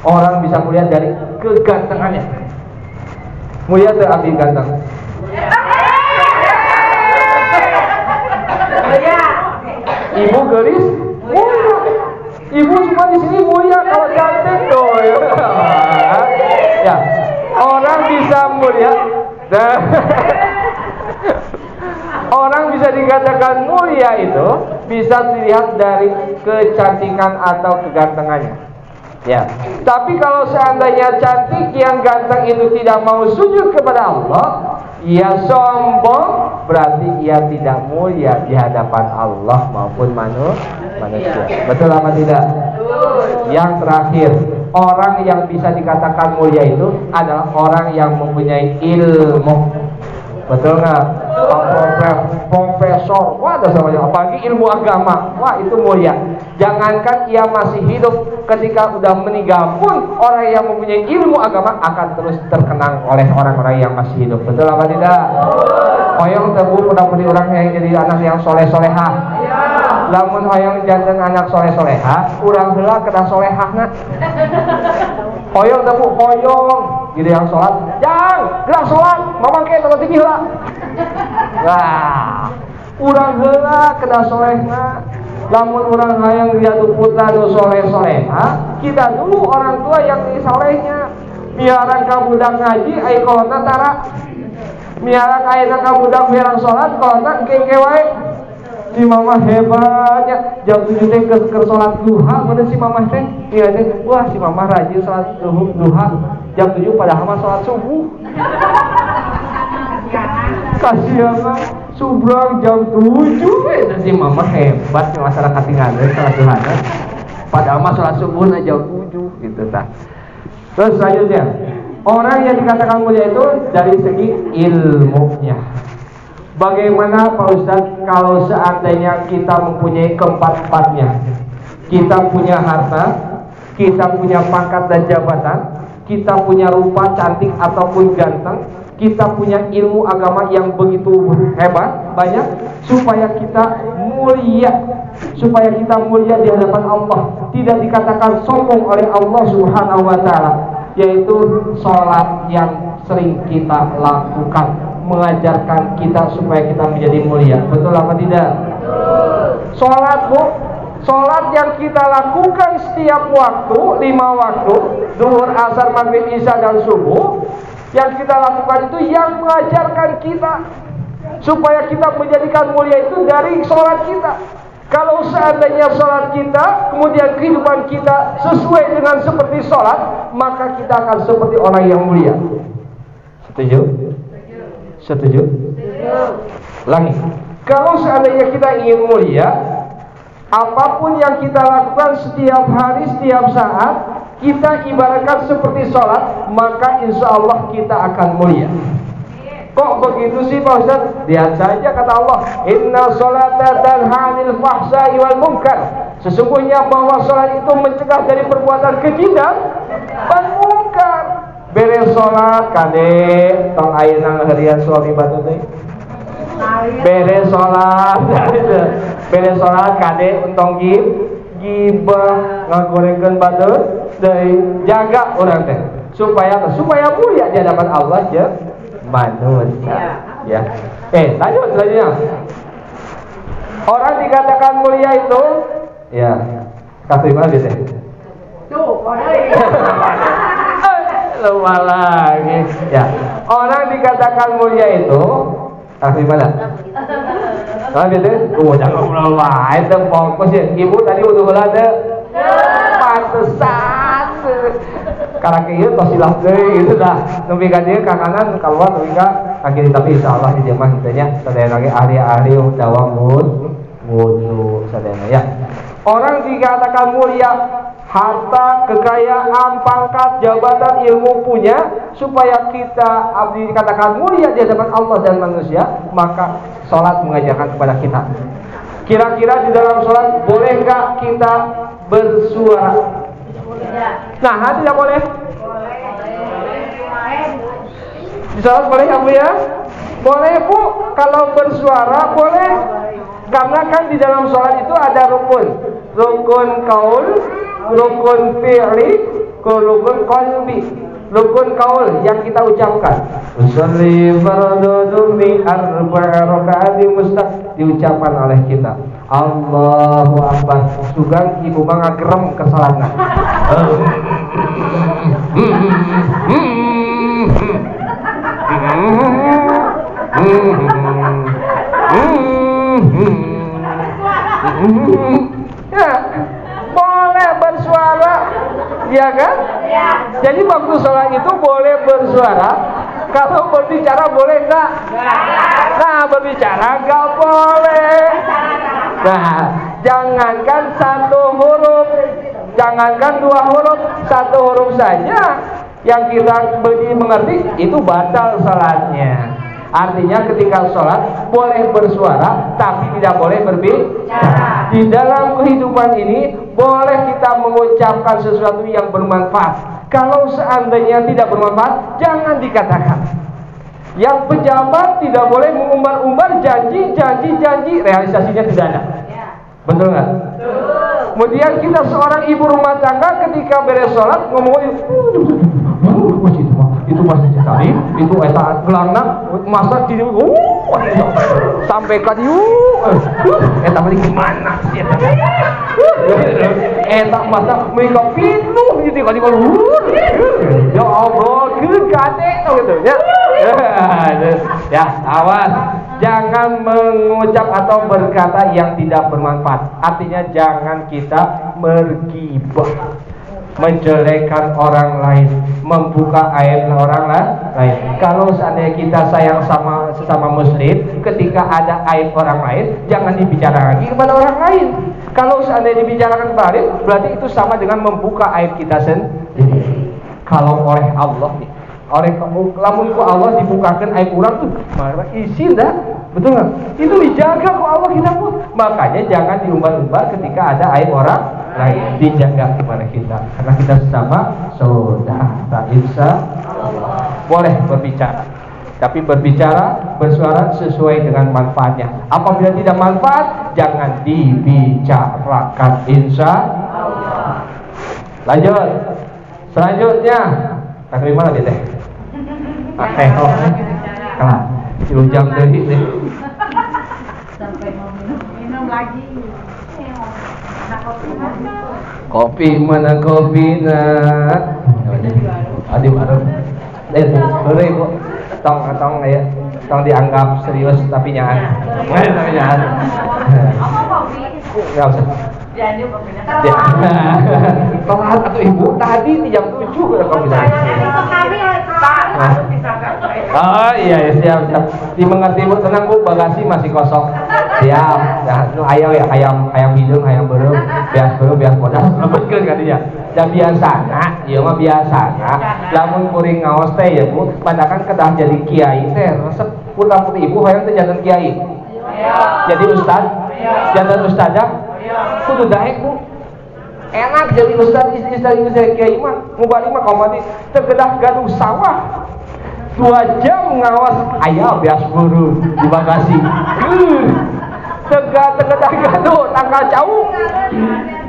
Orang bisa mulia dari kegantengannya. Mulia atau abdi ganteng? Ibu gelis mulia. Ibu cuma di sini mulia kalau cantik tuh. Ya. mulia. Nah, orang bisa dikatakan mulia itu bisa dilihat dari kecantikan atau kegantengannya. Ya. Tapi kalau seandainya cantik yang ganteng itu tidak mau sujud kepada Allah, ia sombong, berarti ia tidak mulia di hadapan Allah maupun manusia. Betul apa tidak? Yang terakhir, orang yang bisa dikatakan mulia itu adalah orang yang mempunyai ilmu. Betul nggak? Profesor, wah ada samanya. Apalagi ilmu agama, wah itu mulia. Jangankan ia masih hidup, ketika udah meninggal pun orang yang mempunyai ilmu agama akan terus terkenang oleh orang-orang yang masih hidup. Betul apa tidak? Hoyong tebu mudah-mudahan orang yang jadi anak yang soleh-soleha. Lamun hoyong jantan anak soleh-soleha, urang heula kedah solehahna. Hoyong tebu hoyong gitu yang sholat, jang gerak sholat, mamangke nonton TV heula. Wah, urang heula kedah solehna. Lamun urang hayang jatuh putra do soleh-soleha, kita dulu orang tua yang solehnya. Miaran ka budak ngaji ai kolotna tara. Miaran ayeuna ka budak miaran sholat kolotna engke wae. Si mama hebatnya, jam 7 teh ke sholat duha, mana si mama teh? Iya teh, wah si mama rajin sholat duha. Jam 7 padahal mah sholat subuh. Kasihan mah, subrang jam 7, itu si mama hebat di masyarakat tinggal sholat duha. Padahal mah sholat subuh na jam 7 gitu tah. Terus selanjutnya, orang yang dikatakan mulia itu dari segi ilmunya. Bagaimana Pak Ustadz kalau seandainya kita mempunyai keempat-empatnya? Kita punya harta, kita punya pangkat dan jabatan, kita punya rupa cantik ataupun ganteng, kita punya ilmu agama yang begitu hebat, banyak, supaya kita mulia di hadapan Allah, tidak dikatakan sombong oleh Allah Subhanahu wa taala, yaitu sholat yang sering kita lakukan, mengajarkan kita supaya kita menjadi mulia. Betul apa tidak? Sholat, Bu, sholat yang kita lakukan setiap waktu, 5 waktu, zuhur, asar, maghrib, isya dan subuh, yang kita lakukan itu yang mengajarkan kita supaya kita menjadikan mulia itu dari sholat kita. Kalau seandainya sholat kita, kemudian kehidupan kita sesuai dengan seperti sholat, maka kita akan seperti orang yang mulia. Setuju? Setuju? Lagi, kalau seandainya kita ingin mulia, apapun yang kita lakukan setiap hari, setiap saat, kita ibaratkan seperti sholat, maka insya Allah kita akan mulia. Kok begitu sih Pak Ustaz? Lihat saja kata Allah, inna sholata tanha 'anil fahsya'i wal munkar. Sesungguhnya bahwa sholat itu mencegah dari perbuatan keji dan munkar. Beres sholat kade tong ayeuna ngaharian suami batu teh. Beres sholat kade entong gibah ngagorengkeun batu deui, jaga urang teh supaya mulia di hadapan Allah jeung manusia. Ya. Lanjut selanjutnya. Orang dikatakan mulia itu ya, kasih mana teh? Tuh, lupa lagi. Ya, orang dikatakan mulia itu kasih mana? Gitu. Jangan lupa. Itu fokus ya. Ibu tadi udah belada. Pantesan. Karena kieu tos silah deui gitu dah. Nepi ka dieu ka kanan keluar nepi ka kiri, tapi insyaallah di jemaah kitu nya sadayana ge ahli-ahli dawam wudu sadayana ya. Orang dikatakan mulia, harta, kekayaan, pangkat, jabatan, ilmu punya, supaya kita dikatakan mulia di hadapan Allah dan manusia, maka sholat mengajarkan kepada kita. Kira-kira di dalam sholat boleh nggak kita bersuara? Nah, tidak boleh. Di sholat boleh ya Bu ya? Boleh Bu, kalau bersuara boleh. Karena kan di dalam sholat itu ada rukun kaul, rukun fi'li, rukun qalbi. Rukun kaul yang kita ucapkan. Usolli fardhu bi arba'i rakaati mustaq, diucapkan oleh kita. Allahu akbar. Sugan ibu mah ngagerem ke salatna. Jadi waktu sholat itu boleh bersuara, kalau berbicara boleh enggak? Nah, berbicara enggak boleh. Nah, jangankan satu huruf, jangankan dua huruf, satu huruf saja yang kita mengerti itu batal sholatnya. Artinya ketika sholat boleh bersuara tapi tidak boleh berbicara. Di dalam kehidupan ini boleh kita mengucapkan sesuatu yang bermanfaat. Kalau seandainya tidak bermanfaat, jangan dikatakan. Yang pejabat tidak boleh mengumbar-umbar janji, realisasinya tidak ada. Betul nggak? Kemudian kita seorang ibu rumah tangga ketika beres sholat ngomongin itu masih sekali, itu eta gelangna masak di sampai ka diu eta balik gimana sih eta masak mereka pinuh gitu kan ya Allah kegade gitu ya. Ya, awas jangan mengucap atau berkata yang tidak bermanfaat. Artinya jangan kita mergibah, menjelekkan orang lain, membuka aib orang lain. Kalau seandainya kita sayang sama sesama muslim, ketika ada aib orang lain, jangan dibicarakan lagi kepada orang lain. Kalau seandainya dibicarakan balik, berarti itu sama dengan membuka aib kita sendiri. Kalau oleh Allah nih, lamun ku Allah dibukakan aib orang tuh, malah isi dah, betul nggak? Itu dijaga ku Allah kita pun. Makanya jangan diumbar-umbar ketika ada aib orang lain, dijaga kepada kita, karena kita sesama saudara. Insya Allah boleh berbicara, tapi berbicara bersuara sesuai dengan manfaatnya. Apabila tidak manfaat, jangan dibicarakan. Insya Allah. Lanjut. Selanjutnya, tak mana dia teh? Kalah. Jam dari deh. Sampai mau minum lagi. Kopi mana kopinya? Aduh, boleh bu. Tong ya, tong dianggap serius tapi nyaan. Tapi nyaan. Enggak usah. Jadi kopinya. Telat atau ibu tadi di jam 7 udah kopi saya. Oh iya siap. Dimengerti bu, tenang bu, bagasi masih kosong. Siap. Nah, nu aya ya hayam hidung, hayam beureum, bias beureum, bias bodas. Lebetkeun ka dinya. Da biasana, ieu mah biasana. Lamun kuring ngaos teh ya bu, padakan kedah jadi kiai teh resep putra-putri ibu hayang teh janten kiai. Jadi ustad, janten ustadzah. Kudu daek bu. Enak jadi ustad istri kiai mah. Mubali mah komadi tegedah gaduh sawah. 2 jam ngawas ayah bias buru di bagasi. Tegedah gaduh tanggal jauh.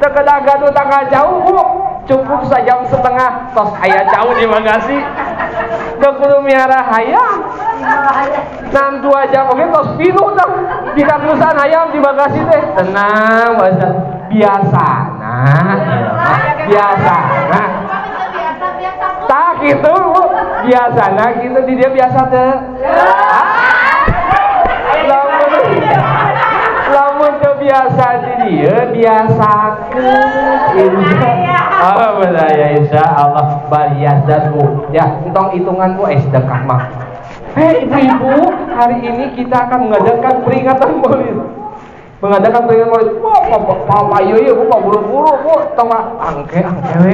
Tegedah gaduh tanggal jauh bu. Cukup 1,5 jam tos ayah jauh di bagasi. Teu kudu miara hayam. Nan 2 jam oke tos pinuh dah. Dikatusan hayam di bagasi teh. Tenang bahasa biasana. Biasana. Tak gitu biasana gitu di dia biasa teh. Lamun teu biasa di dia biasakeun. Oh benar ya insya Allah barias dan bu. Ya entong hitungan bu sedekah mah. Hei ibu-ibu, hari ini kita akan mengadakan peringatan Maulid. Mengadakan peringatan Maulid. Wah, iya bu, buru-buru bu, tong angke we.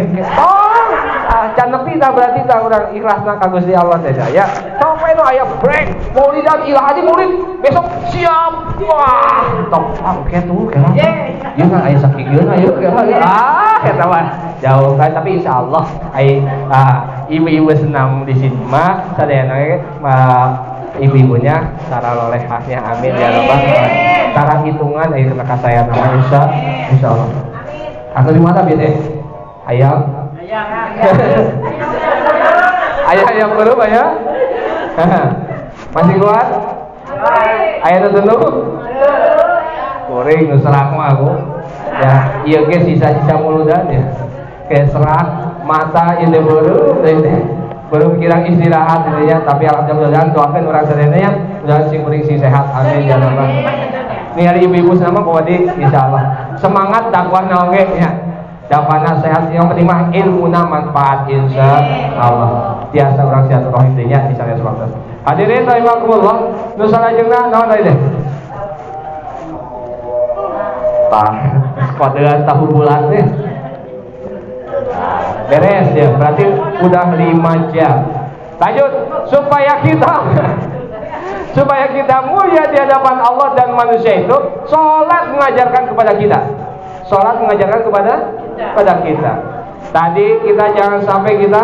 Can nepi tah berarti tah urang ikhlasna ka Gusti Allah teh ya. Sampai nu aya break, Maulidan ilah haji Maulid, besok siap. Wah, tong angke tuh kena. Ieu kan aya sakigeun ayo. Eta mah jauh kan tapi insya Allah ibu-ibu senam di sini mah sadayana ibu-ibunya cara lolehahnya amin ya rabbal alamin. Cara hitungan ayo kena saya nama insya Allah. Atau di mana bieu ayam ayam belum ya? Masih kuat? Ayam dulu? Goreng serak mah aku. Ya, iya ge sisa-sisa muludan ya. Kayak serak mata ini baru kirang istirahat gitu ya. Tapi alhamdulillah doakan orang sadayana ya, mudah sing kuring sing sehat amin ya rabbal. Ini hari ibu-ibu sama kawadi insyaallah. Semangat dakwah naon ge ya. Dapana sehat yang penting mah ilmuna manfaat insya Allah. Tiasa orang silaturahim nya misalnya sewaktu. Hadirin rahimakumullah, nu salajengna naon tadi deh? Tah, kodean tahu bulan teh. Beres ya, berarti udah 5 jam. Lanjut, supaya kita mulia di hadapan Allah dan manusia itu, sholat mengajarkan kepada kita. Sholat mengajarkan kepada kita. Tadi kita jangan sampai kita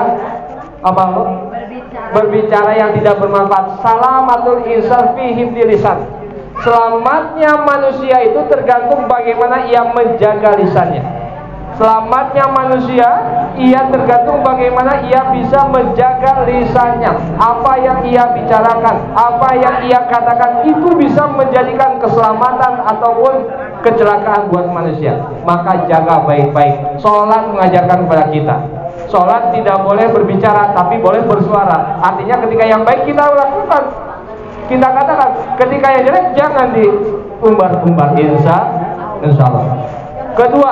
apa? Berbicara yang tidak bermanfaat. Salamatul insan fi hifdzi lisan. Selamatnya manusia itu tergantung bagaimana ia menjaga lisannya. Selamatnya manusia ia tergantung bagaimana ia bisa menjaga lisannya. Apa yang ia bicarakan, apa yang ia katakan itu bisa menjadikan keselamatan ataupun kecelakaan buat manusia. Maka jaga baik-baik. Sholat mengajarkan kepada kita, sholat tidak boleh berbicara tapi boleh bersuara. Artinya ketika yang baik kita lakukan, kita katakan. Ketika yang jelek jangan diumbar-umbar, insya Allah. Kedua,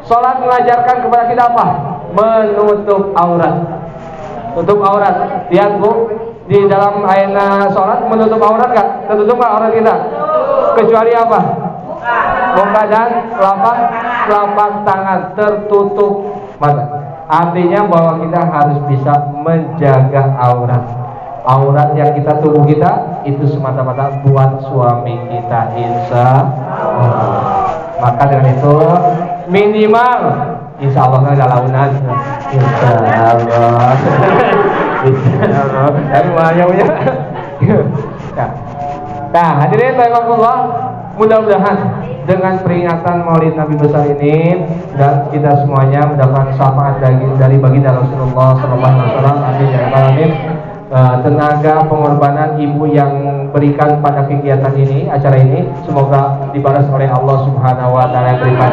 sholat mengajarkan kepada kita apa? Menutup aurat. Tutup aurat. Lihat Bu, di dalam ayat sholat menutup aurat gak? Tertutup gak aurat kita? Kecuali apa? Muka dan telapak tangan tertutup mata. Artinya bahwa kita harus bisa menjaga aurat. Aurat yang kita tubuh kita itu semata-mata buat suami kita, insya Allah. Maka dengan itu minimal insya Allah nggak launan, insya Allah. Insya Allah. Tapi maunya. Nah, hadirin rahimakumullah, mudah-mudahan dengan peringatan Maulid Nabi besar ini dan kita semuanya mendapat syafaat dari baginda Rasulullah sallallahu alaihi wasallam. Amin ya rabbal alamin. Tenaga pengorbanan ibu yang berikan pada kegiatan ini, acara ini, semoga dibalas oleh Allah Subhanahu wa taala yang berlimpah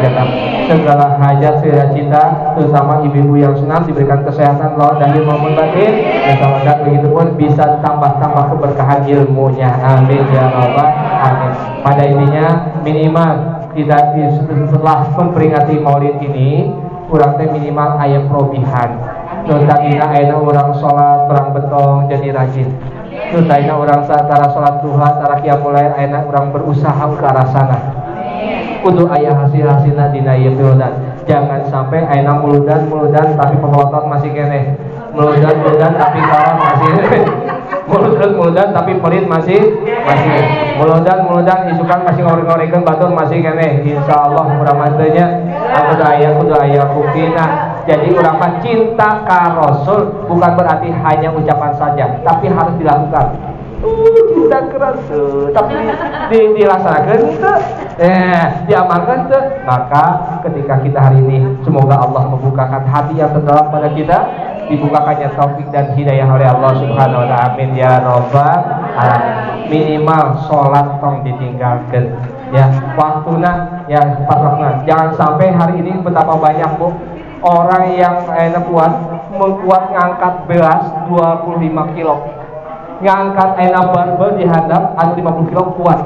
segala hajat, segala cinta, terutama ibu-ibu yang senang diberikan kesehatan lahir maupun batin, dan begitu pun bisa tambah-tambah keberkahan ilmunya. Amin ya rabbal alamin. Pada intinya minimal kita setelah memperingati Maulid ini kurang minimal ayat probihan. Tadina aina orang sholat perang betong jadi rajin. Tadina orang antara sholat duha antara qiyamul lail aina orang berusaha ke arah sana. Kudu ayah hasil-hasilna dina ieu piludan. Jangan sampai aina muludan tapi pelotot masih kene. Muludan tapi kawan masih muludan tapi pelit masih muludan isukan masih ngoreng-ngorengkeun batur masih kene. Insyaallah mudah-mudahan kudu aya buktina. Jadi urapan cinta ka Rasul bukan berarti hanya ucapan saja, tapi harus dilakukan. Cinta ke Rasul, tapi dilaksanakan itu, diamalkan itu. Maka ketika kita hari ini, semoga Allah membukakan hati yang terdalam pada kita, dibukakannya taufik dan hidayah oleh Allah Subhanahu wa taala. Amin ya rabbal alamin. Minimal sholat tong ditinggalkan. Ya, waktuna ya 4 waktu. Jangan sampai hari ini betapa banyak Bu orang yang kuat ngangkat beras 25 kilo, ngangkat barbel di handap ada 50 kilo kuat,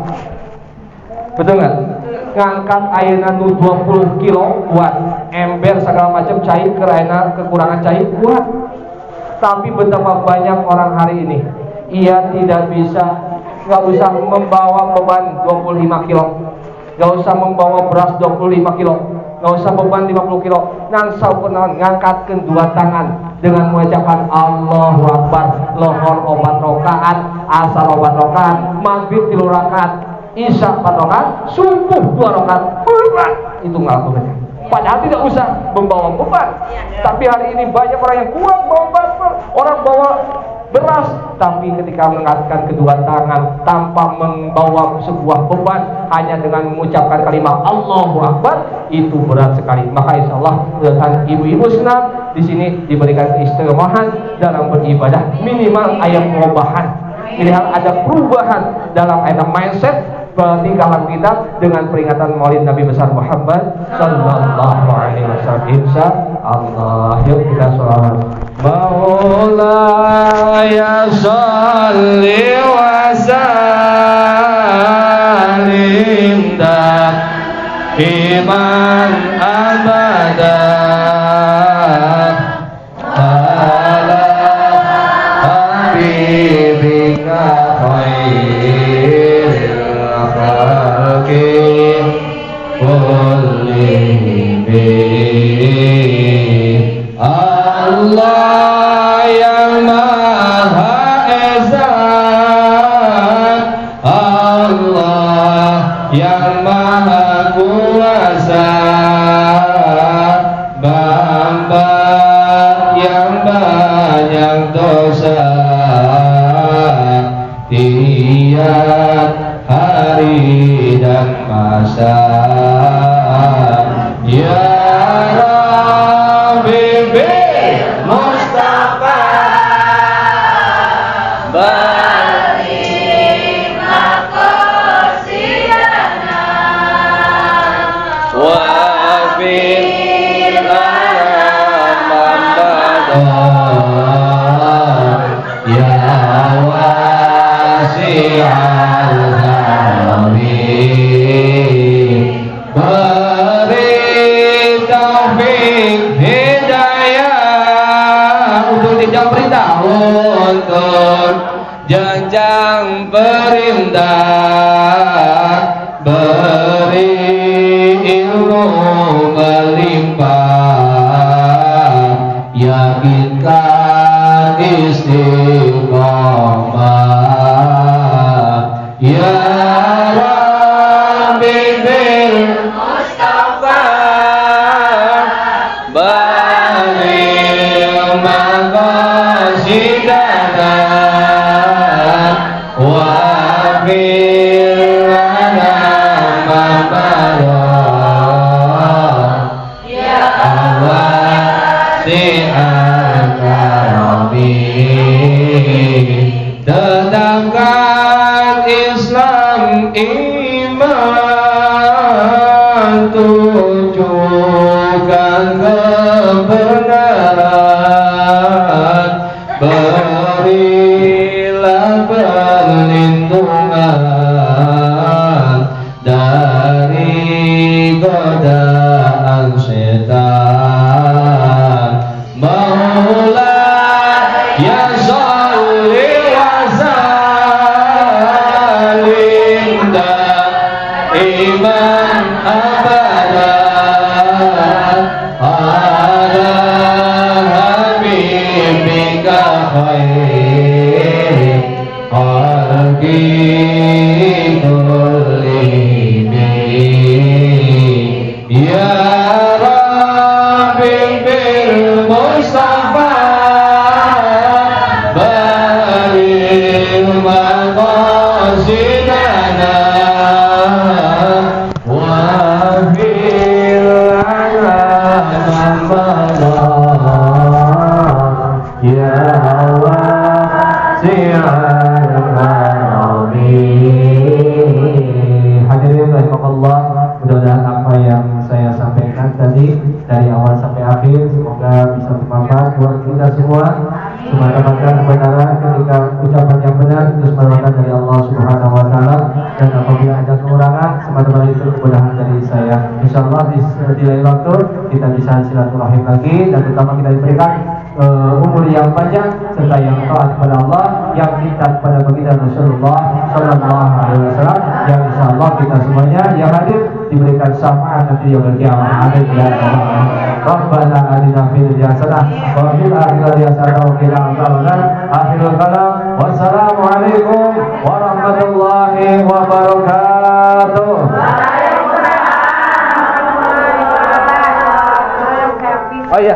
betul nggak? Ngangkat ayeuna 20 kilo kuat, ember segala macam cair karena kekurangan cair kuat. Tapi betapa banyak orang hari ini ia tidak bisa, nggak usah membawa beban 25 kilo, nggak usah membawa beras 25 kilo, nggak usah beban 50 kilo, nangsa kenaon ngangkatkeun 2 tangan dengan mengucapkan Allahu Akbar, lohor 4 rakaat, asar 4 rakaat, maghrib 3 rakaat, isya 4 rakaat, subuh 2 rakaat, itu ngalakukannya. Padahal tidak usah membawa beban. Tapi hari ini banyak orang yang kuat bawa beban, orang bawa beras, tapi ketika mengangkatkan kedua tangan tanpa membawa sebuah beban, hanya dengan mengucapkan kalimat Allahu Akbar, itu berat sekali. Maka insya Allah ibu-ibu senang di sini diberikan keistimewahan dalam beribadah, minimal ayat perubahan, minimal ada perubahan dalam ayat mindset tingkah laku kita dengan peringatan Maulid Nabi besar Muhammad sallallahu alaihi wasallam. Insya Allah, yuk kita sholat. Maulaya sholli wa sallim iman abada Allah yang Maha Esa, Allah yang Maha Kuasa, Bapa yang banyak dosa, tiap hari dan masa. Ya Rabbi bil Mustafa, Barik maqasidana wafir lana ya wasi'al karim, beri taufik hidayah untuk tidak beritahu untuk jenjang perintah, beri ilmu melimpah, yakinkan istiqomah. Ya Rabbi bil Mustafa, baligh maqasidana wafir lana ma madah, Ya wasi'al karim. Tetapkan Islam iman, tunjukkan kebenaran, berilah perlindungan dari godaan setan. Maula ya sholli wa sallim daiman abadan ala habibika khairi khalqi kullihim. Ya Rabbi bil Mustafa, baligh maqasidana wafir lana ma madah, ya wasi'al karim. Hadirin rahimakumullah, mudah-mudahan apa yang saya sampaikan tadi dari awal sampai akhir semoga bisa bermanfaat buat kita semua. Semata-mata kebenaran, ketika ucapan yang benar itu semata-mata dari Allah Subhanahu wa Ta'ala, dan apabila ada kekurangan semata-mata itu kebenaran dari saya. Insyaallah di lain waktu kita bisa silaturahim lagi, dan terutama kita diberikan umur yang panjang serta yang taat kepada Allah, yang cinta kepada baginda Rasulullah Sallallahu Alaihi Wasallam, yang insyaallah kita semuanya yang hadir diberikan syafaat nanti yaumul qiyamah. Amin ya rabbal alamin. Rabbana atina fid dunya hasanah wa fil akhirati hasanah wa qina adzabannar. Akhirul kalam, wassalamu alaikum warahmatullahi wabarakatuh. Oh iya.